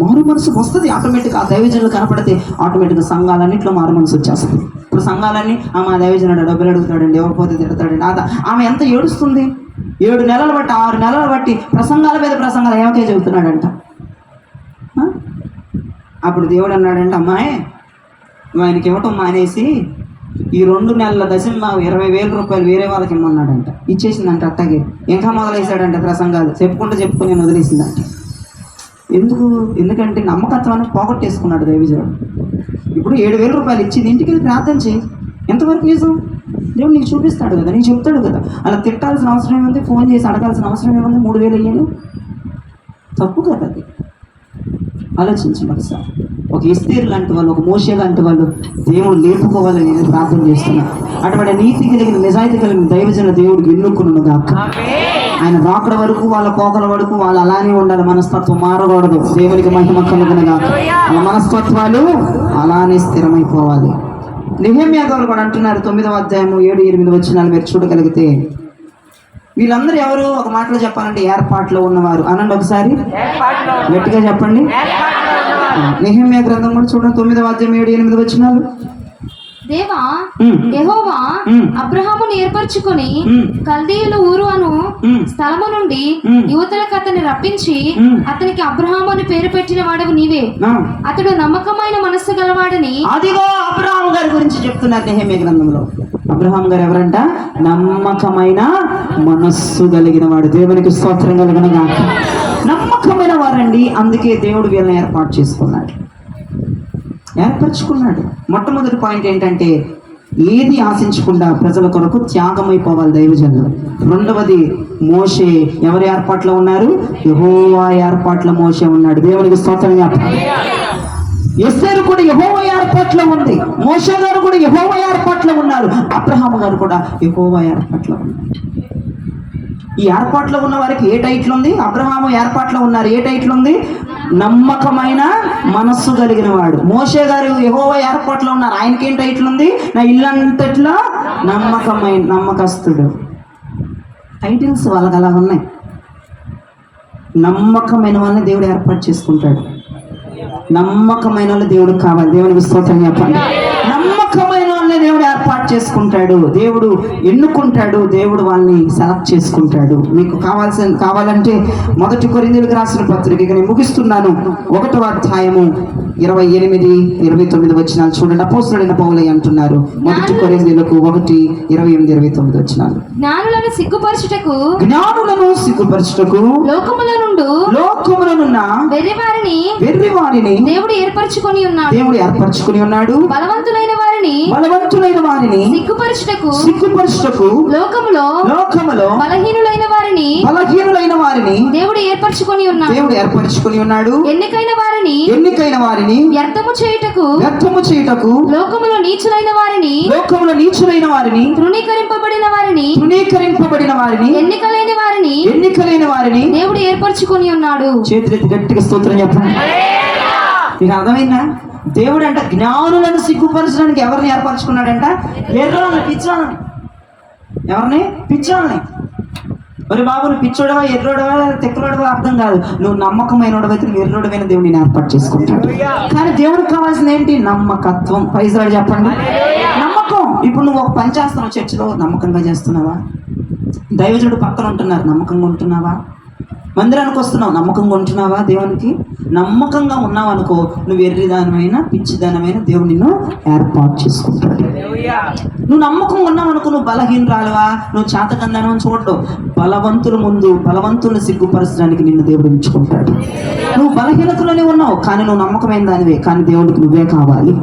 మారు మనసు వస్తుంది ఆటోమేటిక్గా. ఆ దైవజనులు కనపడితే ఆటోమేటిక్గా సంఘాలన్నింటిలో మారు మనసు వచ్చేస్తుంది. ఇప్పుడు సంఘాలన్నీ మా దైవజనుడు డబ్బులు అడుగుతాడండి, ఇవ్వకపోతే తిడతాడండి. ఆమె ఎంత ఏడుస్తుంది? 7 నెలలు బట్టి 6 నెలలు బట్టి ప్రసంగాల మీద ప్రసంగాలు ఏమకే చెబుతున్నాడంట. అప్పుడు దేవుడు అన్నాడంటే, అమ్మాయి ఆయనకి ఇవ్వటం మానేసి ఈ 2 నెలల దశమ 20,000 రూపాయలు వేరే వాళ్ళకి ఇమ్మన్నాడంట. ఇచ్చేసిందంట. అట్టాగే ఇంకా మొదలేసాడంట ప్రసంగాలు చెప్పుకుని నేను వదిలేసిందంట. ఎందుకంటే నమ్మకత్వాన్ని పోగొట్టేసుకున్నాడు దైవజనుడు. ఇప్పుడు 7,000 రూపాయలు ఇచ్చింది, ఇంటికి వెళ్ళి ప్రార్థన చేయి. ఎంతవరకు నిజం? దేవుడు నీకు చూపిస్తాడు కదా, నీకు చెప్తాడు కదా. అలా తిట్టాల్సిన అవసరం ఏముంది? ఫోన్ చేసి అడగాల్సిన అవసరం ఏముంది? 3,000 అయ్యాను, తప్పు కదా అది. ఆలోచించండి ఒకసారి. ఒక ఎస్తేరు లాంటి వాళ్ళు, ఒక మోషే లాంటి వాళ్ళు దేవుడు లేపుకోవాలని నేను ప్రార్థన చేస్తున్నాను. అటువంటి నీతి కలిగిన, నిజాయితీ కలిగిన దైవజన దేవుడు ఎన్నుకున్నాను గాక. ఆయన రాకడ వరకు, వాళ్ళ పోకల వరకు వాళ్ళు అలానే ఉండాలి. మనస్తత్వం మారకూడదు. దేవునికి మహిమ కలుగును గాక. వాళ్ళ మనస్తత్వాలు అలానే స్థిరమైపోవాలి. నెహెమ్యా గారు కూడా అంటున్నారు, 9వ అధ్యాయము 7-8 వచనాలు మీరు చూడగలిగితే, వీళ్ళందరూ ఎవరు? ఒక మాటలో చెప్పాలంటే ఏర్పాట్లో ఉన్నవారు. అనండి ఒకసారి, గట్టిగా చెప్పండి. నెహెమ్యా గ్రంథం కూడా చూడండి, 9వ అధ్యాయం 7-8 వచనాలు. దేవా యెహోవా అబ్రహామును ఏర్పరచుకొని కల్దీయుల ఊరు అను స్థలము నుండి యువతులకు అతన్ని రప్పించి అతనికి అబ్రహాము అని పేరు పెట్టిన వాడవు నీవే. అతడు నమ్మకమైన మనస్సు గలవాడని. అదిగో అబ్రహాము గారి గురించి చెప్తున్నారు నెహెమ్యా గ్రంథంలో. అబ్రహాం గారు ఎవరంట? నమ్మకమైన మనస్సు కలిగిన వాడు. దేవునికి స్తోత్రం కలిగిన గాక. నమ్మకమైన వారండి. అందుకే దేవుడు వీళ్ళని ఏర్పరచుకున్నాడు. మొట్టమొదటి పాయింట్ ఏంటంటే, ఏది ఆశించకుండా ప్రజల కొరకు త్యాగమైపోవాలి దైవజనులు. రెండవది, మోషే ఎవరి ఏర్పాట్లో ఉన్నారు? యెహోవా ఏర్పాట్ల మోషే ఉన్నాడు. దేవునికి స్తోత్రం చెప్పాలి. ఎస్తేరు కూడా యెహోవా ఏర్పాట్లో ఉంది. మోషే గారు కూడా యెహోవా ఏర్పాట్లో ఉన్నారు. అబ్రహాము గారు కూడా యెహోవా ఏర్పాట్లో ఉన్నారు. ఈ ఏర్పాట్లో ఉన్న వారికి ఏ టైటిల్ ఉంది? అబ్రహాము ఏర్పాట్లో ఉన్నారు. ఏ టైటిల్ ఉంది? నమ్మకమైన మనస్సు కలిగిన వాడు. మోషే గారు యెహోవా ఏర్పాట్లో ఉన్నారు. ఆయనకేం టైటిల్ ఉంది? నా ఇల్లంతట్లో నమ్మకస్తుడు. టైటిల్స్ వాళ్ళకి అలా ఉన్నాయి. నమ్మకమైన వాళ్ళని దేవుడు ఏర్పాటు చేసుకుంటాడు. నమ్మకమైన వాళ్ళు దేవుడికి కావాలి. దేవునికి స్తోత్రం చెప్పండి. నమ్మకమైన వాళ్ళని దేవుడు ఏర్పాటు చేసుకుంటాడు. దేవుడు ఎన్నుకుంటాడు. దేవుడు వాళ్ళని సెలెక్ట్ చేసుకుంటాడు. మీకు కావాలంటే 1 కొరింథీయులకు రాసిన పత్రిక, నేను ముగిస్తున్నాను, 1వ అధ్యాయము 28-29 వచనాలు చూడండి. అపోస్తలుడైన పౌలు అంటున్నారు, 1 కొరింథీయులకు 1:28-29 వచనాలు. జ్ఞానులను సిగ్గుపరచుటకు లోకములనున్న వెర్రివారిని దేవుడు ఏర్పరచుకొని ఉన్నాడు. బలవంతులైన వారిని సిగ్గుపరచుటకు లోకములో బలహీనులైన వారిని దేవుడు ఏర్పరచుకొని ఉన్నాడు. ఎన్నికైన వారిని వ్యర్థము చేయుటకు లోకములో నీచులైన వారిని తృణీకరింపబడిన వారిని ఎన్నికలేని వారిని దేవుడు ఏర్పరచుకొని ఉన్నాడు. చేతులెత్తి గట్టిగా స్తోత్రం చెప్పండి. మీకు అర్థమైందా? దేవుడు అంట జ్ఞానులను సిగ్గుపరచడానికి ఎవరిని ఏర్పరచుకున్నాడంట? ఎర్రలను, పిచ్చలను. ఎవరిని? పిచ్చోళ్ళని. మరి బాబు నువ్వు పిచ్చోడవా, ఎర్రోడవా, తెక్కలోడవా అర్థం కాదు. నువ్వు నమ్మకమైనోడవైతే నువ్వు ఎర్రోడమైన దేవుడు నేను ఏర్పాటు చేసుకుంటాడు. కానీ దేవుడికి కావాల్సింది ఏంటి? నమ్మకత్వం. ప్రైజ్ లార్డ్ చెప్పండి. నమ్మకం. ఇప్పుడు నువ్వు ఒక పని చేస్తున్నావు చర్చిలో, నమ్మకంగా చేస్తున్నావా? దైవజనుడు పక్కన ఉంటున్నారు, నమ్మకంగా ఉంటున్నావా? మందిరానికి వస్తున్నావు, నమ్మకంగా ఉంటున్నావా? దేవునికి నమ్మకంగా ఉన్నావు అనుకో, నువ్వు ఎర్రిదానమైన పిచ్చిదానమైన దేవుడు నిన్ను ఏర్పాటు చేసుకుంటాడు. నువ్వు నమ్మకంగా ఉన్నావు అనుకో, నువ్వు బలహీనరాలువా, నువ్వు చేతకందానని చూడడం. బలవంతుల ముందు బలవంతులను సిగ్గుపరచడానికి నిన్ను దేవుడు ఎంచుకుంటాడు. నువ్వు బలహీనతలోనే ఉన్నావు, కానీ నువ్వు నమ్మకమైన దానివే, కానీ దేవుడికి నువ్వే కావాలి.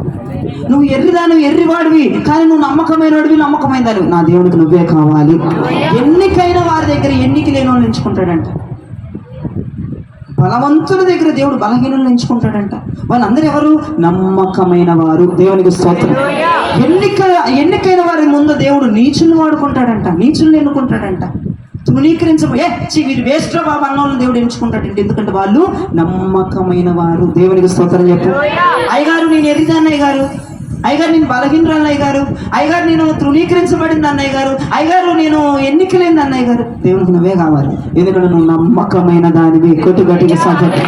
నువ్వు ఎర్రిదానివి, ఎర్రివాడివి, కానీ నువ్వు నమ్మకమైన వాడివి, నమ్మకమైన దానివి. నా దేవుడికి నువ్వే కావాలి. ఎన్నికైన వారి దగ్గర ఎన్నిక లేని వాళ్ళని ఎంచుకుంటాడంట. బలవంతుల దగ్గర దేవుడు బలహీనులను ఎంచుకుంటాడంట. వాళ్ళందరూ ఎవరు? నమ్మకమైన వారు. దేవునికి స్తోత్రం. ఎన్నికైన వారి ముందు దేవుడు నీచులను వాడుకుంటాడంట, నీచులను ఎన్నుకుంటాడంట. వీరు వేస్ట్ రా బాబు అన్న దేవుడు ఎంచుకుంటాడంటే, ఎందుకంటే వాళ్ళు నమ్మకమైన వారు. దేవునికి స్తోత్రం చెప్పు. అయ్యగారు నేను ఎరిదాన్ని, అయ్యగారు నేను బలహీనరాలను, అయ్యగారు నేను తృణీకరించబడింది అన్నయ్య గారు, అయ్యగారు నేను ఎన్నికలేంది అన్నయ్య గారు. దేవునికి నువ్వే కావాలి. ఎందుకంటే నువ్వు నమ్మకమైన దానివి. కొట్టుగట్టిగా సాగట్టు.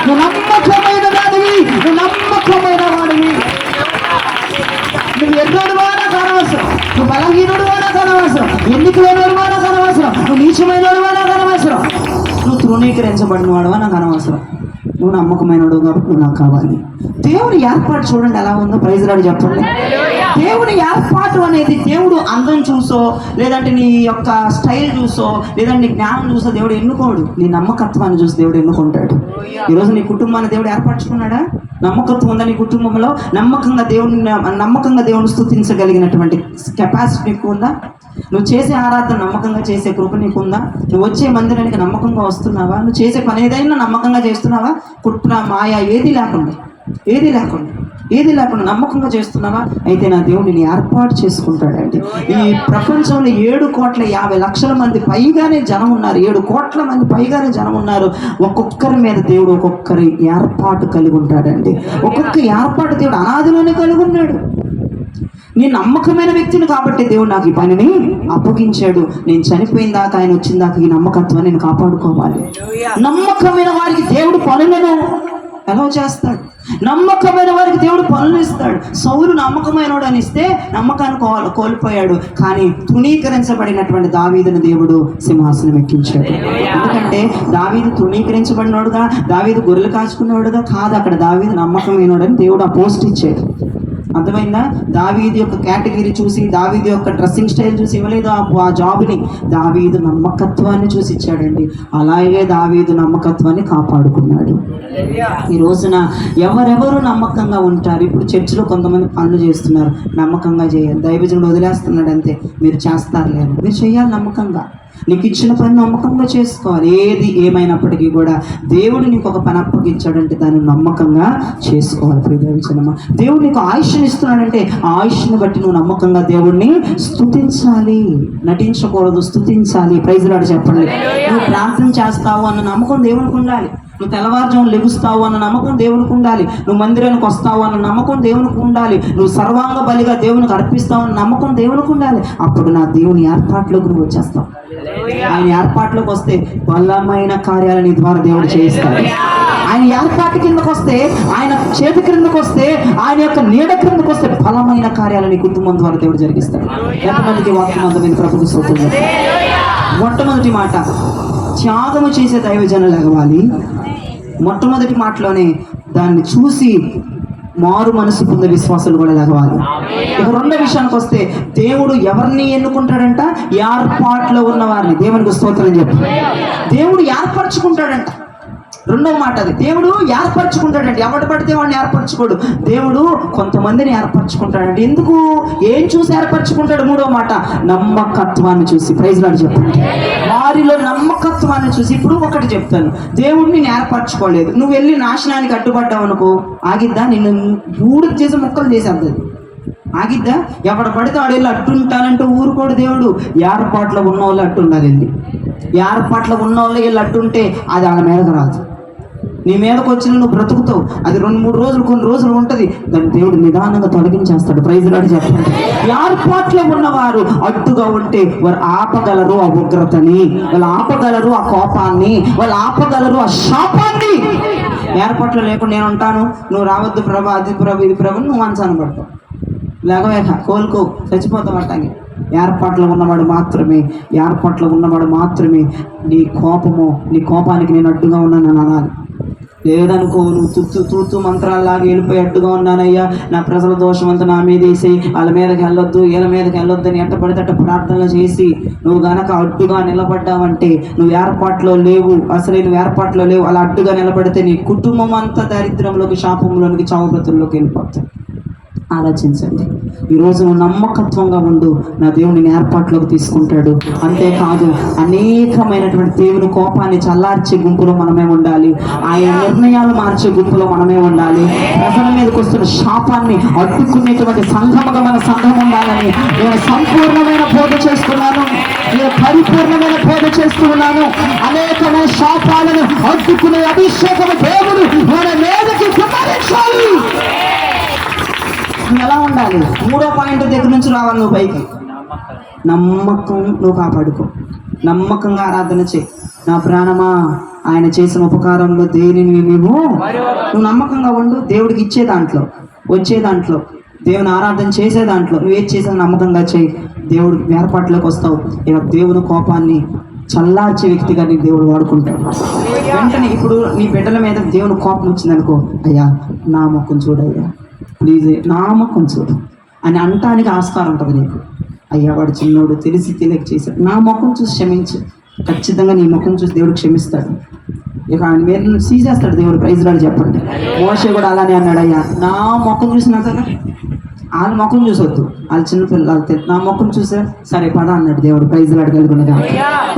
నువ్వు నమ్మకమైన దానివి, నువ్వు నమ్మకమైన వాడివి. నువ్వు ఎర్రోడువా నాకు అనవసరం, నువ్వు బలహీనుడువా నాకు అనవసరం, ఎన్నికలేనివాడువా నాకు అనవసరం, నువ్వు నీచమైనవాడువా నాకు అనవసరం, నువ్వు తృణీకరించబడిన వాడువా నాకు అనవసరం. నువ్వు నమ్మకమైనడు కాబట్టి నువ్వు నాకు కావాలి. దేవుని ఏర్పాటు చూడండి ఎలా ఉందో. ప్రైజ్ లార్డ్ చెప్పండి. దేవుని ఏర్పాటు అనేది దేవుడు అందం చూసో, లేదంటే నీ యొక్క స్టైల్ చూసో, లేదంటే నీ జ్ఞానం చూసో దేవుడు ఎన్నుకోడు. నీ నమ్మకత్వాన్ని చూసి దేవుడు ఎన్నుకుంటాడు. ఈరోజు నీ కుటుంబాన్ని దేవుడు ఏర్పరచుకున్నాడా? నమ్మకత్వం ఉందా నీ కుటుంబంలో? నమ్మకంగా దేవుని స్తుతించగలిగినటువంటి కెపాసిటీ నీకు ఉందా? నువ్వు చేసే ఆరాధన నమ్మకంగా చేసే కృప నీకుందా? నువ్వు వచ్చే మందిరానికి నమ్మకంగా వస్తున్నావా? నువ్వు చేసే పని ఏదైనా నమ్మకంగా చేస్తున్నావా? కుట్ర, మాయ ఏది లేకుండా నమ్మకంగా చేస్తున్నావా? అయితే నా దేవుడు నిన్ను ఏర్పాటు చేసుకుంటాడండి. ఈ ప్రపంచంలో 7,50,00,000 మంది పైగానే జనం ఉన్నారు. 7 కోట్ల మంది పైగానే జనం ఉన్నారు. ఒక్కొక్కరి మీద దేవుడు ఒక్కొక్కరి ఏర్పాటు కలిగి ఉంటాడండి. ఒక్కొక్క ఏర్పాటు దేవుడు అనాదిలోనే కలిగి ఉన్నాడు. నేను నమ్మకమైన వ్యక్తిని కాబట్టి దేవుడు నాకు ఈ పనిని అప్పగించాడు. నేను చనిపోయిన దాకా, ఆయన వచ్చిన దాకా ఈ నమ్మకత్వాన్ని నేను కాపాడుకోవాలి. నమ్మకమైన వారికి దేవుడు పనులను ఎలా చేస్తాడు? నమ్మకమైన వారికి దేవుడు పనులు ఇస్తాడు. సౌలు నమ్మకమైనవాడు అని ఇస్తే నమ్మకాన్ని కోల్పోయాడు. కానీ తృణీకరించబడినటువంటి దావీదును దేవుడు సింహాసనం ఎక్కించాడు. ఎందుకంటే దావీదు తృణీకరించబడినవాడుగా, దావీదు గొర్రెలు కాచుకునేవాడుగా కాదు. అక్కడ దావీదు నమ్మకమైనవాడు అని దేవుడు ఆ పోస్ట్ ఇచ్చాడు. అర్థమైందా? దావీదు యొక్క కేటగిరీ చూసి, దావీదు యొక్క డ్రెస్సింగ్ స్టైల్ చూసి ఇవ్వలేదు ఆ జాబ్ని. దావీదు నమ్మకత్వాన్ని చూసి ఇచ్చాడండి. అలాగే దావీదు నమ్మకత్వాన్ని కాపాడుకున్నాడు. ఈ రోజున ఎవరెవరు నమ్మకంగా ఉంటారు? ఇప్పుడు చర్చిలో కొంతమంది పనులు చేస్తున్నారు, నమ్మకంగా చేయాలి. దైవజనుడు వదిలేస్తున్నాడు అంతే. మీరు చేస్తారు లేదు, మీరు చేయాలి నమ్మకంగా. నీకు ఇచ్చిన పని నమ్మకంగా చేసుకోవాలి. ఏది ఏమైనప్పటికీ కూడా దేవుడు నీకు ఒక పని అప్పగించాడంటే దాన్ని నమ్మకంగా చేసుకోవాలి. దేవుడు నీకు ఆయుష్ని ఇస్తున్నాడంటే ఆ ఆయుష్ని బట్టి నువ్వు నమ్మకంగా దేవుడిని స్తుతించాలి. నటించకూడదు, స్తుతించాలి. ప్రైజ్ లార్డ్ చెప్పండి. నువ్వు ప్రార్థన చేస్తావు అన్న నమ్మకం దేవునికి ఉండాలి. నువ్వు తెల్లవారుజాము లెగుస్తావు అన్న నమ్మకం దేవునికి ఉండాలి. నువ్వు మందిరానికి వస్తావు అన్న నమ్మకం దేవునికి ఉండాలి. నువ్వు సర్వాంగ బలిగా దేవునికి అర్పిస్తావు అన్న నమ్మకం దేవునికి ఉండాలి. అప్పుడు నా దేవుని ఏర్పాట్లోకి నువ్వు వచ్చేస్తావు. ఆయన ఏర్పాట్లోకి వస్తే బలమైన కార్యాలని ద్వారా దేవుడు చేయిస్తాడు. ఆయన ఏర్పాటు కిందకు వస్తే, ఆయన చేతి క్రిందకు వస్తే, ఆయన యొక్క నీడ క్రిందకు వస్తే బలమైన కార్యాలని కుటుంబం ద్వారా దేవుడు జరిగిస్తాడు. ఎంతమందికి వాక్యం అందమైన ప్రభుత్వ స్తోత్రం. మొట్టమొదటి మాట, త్యాగము చేసే దైవజనులు ఎగవాలి. మొట్టమొదటి మాటలోనే దాన్ని చూసి మారు మనసు పొందే విశ్వాసాలు కూడా ఎగవాలి. ఇక రెండో విషయానికి వస్తే, దేవుడు ఎవరిని ఎన్నుకుంటాడంట? ఏర్పాట్లో ఉన్న వారిని. దేవునికి స్తోత్రం చెప్పి దేవుడు ఏర్పరచుకుంటాడంట. రెండవ మాట అది. దేవుడు ఏర్పరచుకుంటాడంటే ఎవడు పడితే వాడిని ఏర్పరచుకోడు. దేవుడు కొంతమందిని ఏర్పరచుకుంటాడంటే ఎందుకు? ఏం చూసి ఏర్పరచుకుంటాడు? మూడవ మాట, నమ్మకత్వాన్ని చూసి. ప్రైజ్ లార్డ్ చెప్పండి. వారిలో నమ్మకత్వాన్ని చూసి. ఇప్పుడు ఒకటి చెప్తాను, దేవుడిని నేను ఏర్పరచుకోలేదు, నువ్వు వెళ్ళి నాశనానికి అడ్డుపడ్డావు అనుకో, ఆగిద్దా? నిన్ను బూడు చేసి ముక్కలు చేసేది ఆగిద్దా? ఎవడ పడితే వాడు వెళ్ళి అట్టుంటానంటే ఊరుకోడు దేవుడు. ఏర్పాట్లో ఉన్న వాళ్ళు అట్టుండాలి. వెళ్ళి ఏర్పాట్లో ఉన్న వాళ్ళు వీళ్ళు అట్టుంటే అది వాళ్ళ మీదకు రాదు. నీ మీదకి వచ్చిన నువ్వు బ్రతుకుతావు. అది 2-3 రోజులు, కొన్ని రోజులు ఉంటుంది. దాన్ని దేవుడు నిదానంగా తొలగించేస్తాడు. ప్రైజ్ లాడి చెప్పండి. ఏర్పాట్లో ఉన్నవారు అడ్డుగా ఉంటే వారు ఆపగలరు ఆ ఉగ్రతని, వాళ్ళు ఆపగలరు ఆ కోపాన్ని, వాళ్ళు ఆపగలరు ఆ శాపాన్ని. ఏర్పాట్లో లేకుండా నేను ఉంటాను, నువ్వు రావద్దు ప్రభా, అది ప్రభు, ఇది ప్రభు, నువ్వు మంచాన పడతావు, లేకవేక కోలుకో, చచ్చిపోతావు అట్టాగే. ఏర్పాట్లో ఉన్నవాడు మాత్రమే నీ కోపానికి నేను అడ్డుగా ఉన్నానని అనాలి. లేదనుకో, నువ్వు తూతూ మంత్రాల్లాగా వెళ్ళిపోయి అడ్డుగా ఉన్నానయ్యా, నా ప్రజల దోషం అంతా నా మీద వేసి వాళ్ళ మీదకి వెళ్ళొద్దు, వీళ్ళ మీదకి వెళ్ళొద్దు అని ఎట్ట పడితే అట్ట ప్రార్థనలు చేసి నువ్వు గనక అడ్డుగా నిలబడ్డావంటే నువ్వు ఏర్పాట్లో లేవు. అసలు నువ్వు ఏర్పాట్లో లేవు. అలా అడ్డుగా నిలబడితే నీ కుటుంబం అంతా దరిద్రంలోకి, శాపంలోనికి, చావు బ్రతుల్లోకి వెళ్ళిపోతాయి. ఆలోచించండి. ఈరోజు నువ్వు నమ్మకత్వంగా ఉండు, నా దేవుని ఏర్పాట్లోకి తీసుకుంటాడు. అంతేకాదు, అనేకమైనటువంటి దేవుని కోపాన్ని చల్లార్చే గుంపులో మనమే ఉండాలి. ఆయన నిర్ణయాలు మార్చే గుంపులో మనమే ఉండాలి. ప్రజల మీదకి వస్తున్న శాపాన్ని అడ్డుకునేటువంటి సంఘముగా మన సంఘం ఉండాలని నేను సంపూర్ణమైన బోధ చేస్తున్నాను. నేను పరిపూర్ణమైన బోధ చేస్తున్నాను. అనేకమైన శాపాలను అడ్డుకునే అభిషేకము దేవుడు మన మీదకి కుమ్మరించాలి. ఎలా ఉండాలి? 3వ పాయింట్ దగ్గర నుంచి రావాలి. నువ్వు పైకి నమ్మకం నువ్వు కాపాడుకో. నమ్మకంగా ఆరాధన చేయి. నా ప్రాణమా, ఆయన చేసిన ఉపకారంలో దేనిని నువ్వు నమ్మకంగా ఉండు. దేవుడికి ఇచ్చే దాంట్లో, వచ్చే దాంట్లో, దేవుని ఆరాధన చేసే దాంట్లో నువ్వు ఏది చేసినా నమ్మకంగా చేయి. దేవుడు ఏర్పాట్లోకి వస్తావు. ఇక దేవుని కోపాన్ని చల్లార్చే వ్యక్తిగా నీ దేవుడు వాడుకుంటాడు. వెంటనే ఇప్పుడు నీ బిడ్డల మీద దేవుని కోపం వచ్చిందనుకో, అయ్యా నా ముఖం చూడయ్యా, ప్లీజ్ నా ముఖం చూడు అని అంటానికి ఆస్కారం ఉంటుంది నీకు. అయ్యా వాడు చిన్నోడు, తెలిసి తెలియక చేశాడు, నా ముఖం చూసి క్షమించు. ఖచ్చితంగా నీ ముఖం చూసి దేవుడు క్షమిస్తాడు. ఇక ఆయన మీద తీసేస్తాడు దేవుడు. ప్రైజ్ లార్డ్ చెప్పండి. మోషే కూడా అలానే అన్నాడు, అయ్యా నా ముఖం చూసినా కదా, వాళ్ళ ముఖం చూసొద్దు, వాళ్ళ చిన్నపిల్లలు నా ముఖం చూసా సరే పద అన్నాడు దేవుడు. ప్రైజ్ లార్డ్ కలుగునగా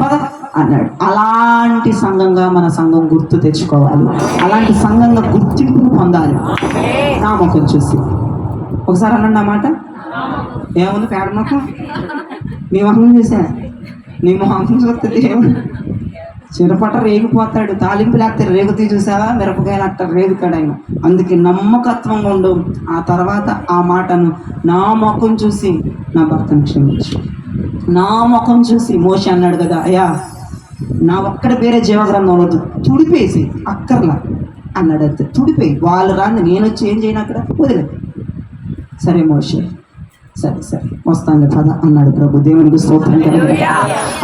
పద అన్నాడు. అలాంటి సంఘంగా మన సంఘం గుర్తు తెచ్చుకోవాలి. అలాంటి సంఘంగా గుర్తింపును పొందాలి. నా ముఖం చూసి ఒకసారి అనండి అన్నమాట. ఏముంది పేడ ముఖం? నీ ముఖం చూసా, నీ ముఖం చూస్తే దేవుడు చిరపట రేగిపోతాడు. తాలింపు లేకపోతే రేగుతీ చూసావా, మిరపకాయలు అట్ట రేగుతాడు ఆయన. అందుకే నమ్మకత్వంగా ఉండు. ఆ తర్వాత ఆ మాటను, నా ముఖం చూసి నా భర్తను క్షమించు. నా ముఖం చూసి మోషే అన్నాడు కదా, అయ్యా నా ఒక్కడ పేరే జీవగ్రంథంలో తుడిపేసి అక్కర్లా అన్నాడు. అంతే, తుడిపోయి వాళ్ళు రాని నేను వచ్చి ఏం చేయను అక్కడ, వదిలే. సరే మోషే, సరే వస్తాను పద అన్నాడు ప్రభు. దేవునికి స్తోత్రం కలుగును.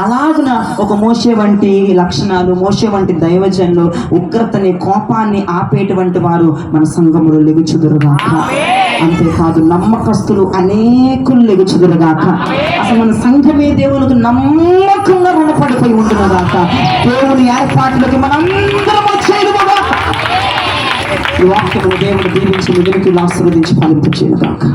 అలాగున ఒక మోషే వంటి లక్షణాలు, మోషే వంటి దైవజనులు, ఉగ్రతని, కోపాన్ని ఆపేటువంటి వారు మన సంఘములో లెగుచుదురుగాక. అంతేకాదు నమ్మకస్తులు అనేకులు లెగుచుదురుగాక. అసలు మన సంఘమే దేవునికి నమ్మకంగా రుణపడిపోయి ఉంటున్నగాక. దేవుని ఏర్పాట్లకి మనందరం వచ్చేదుగాక. ఈ వాక్యము దేవుడు దీవించి, మిగిలికి ఆశీర్వదించి ఫలింపచేయుగాక.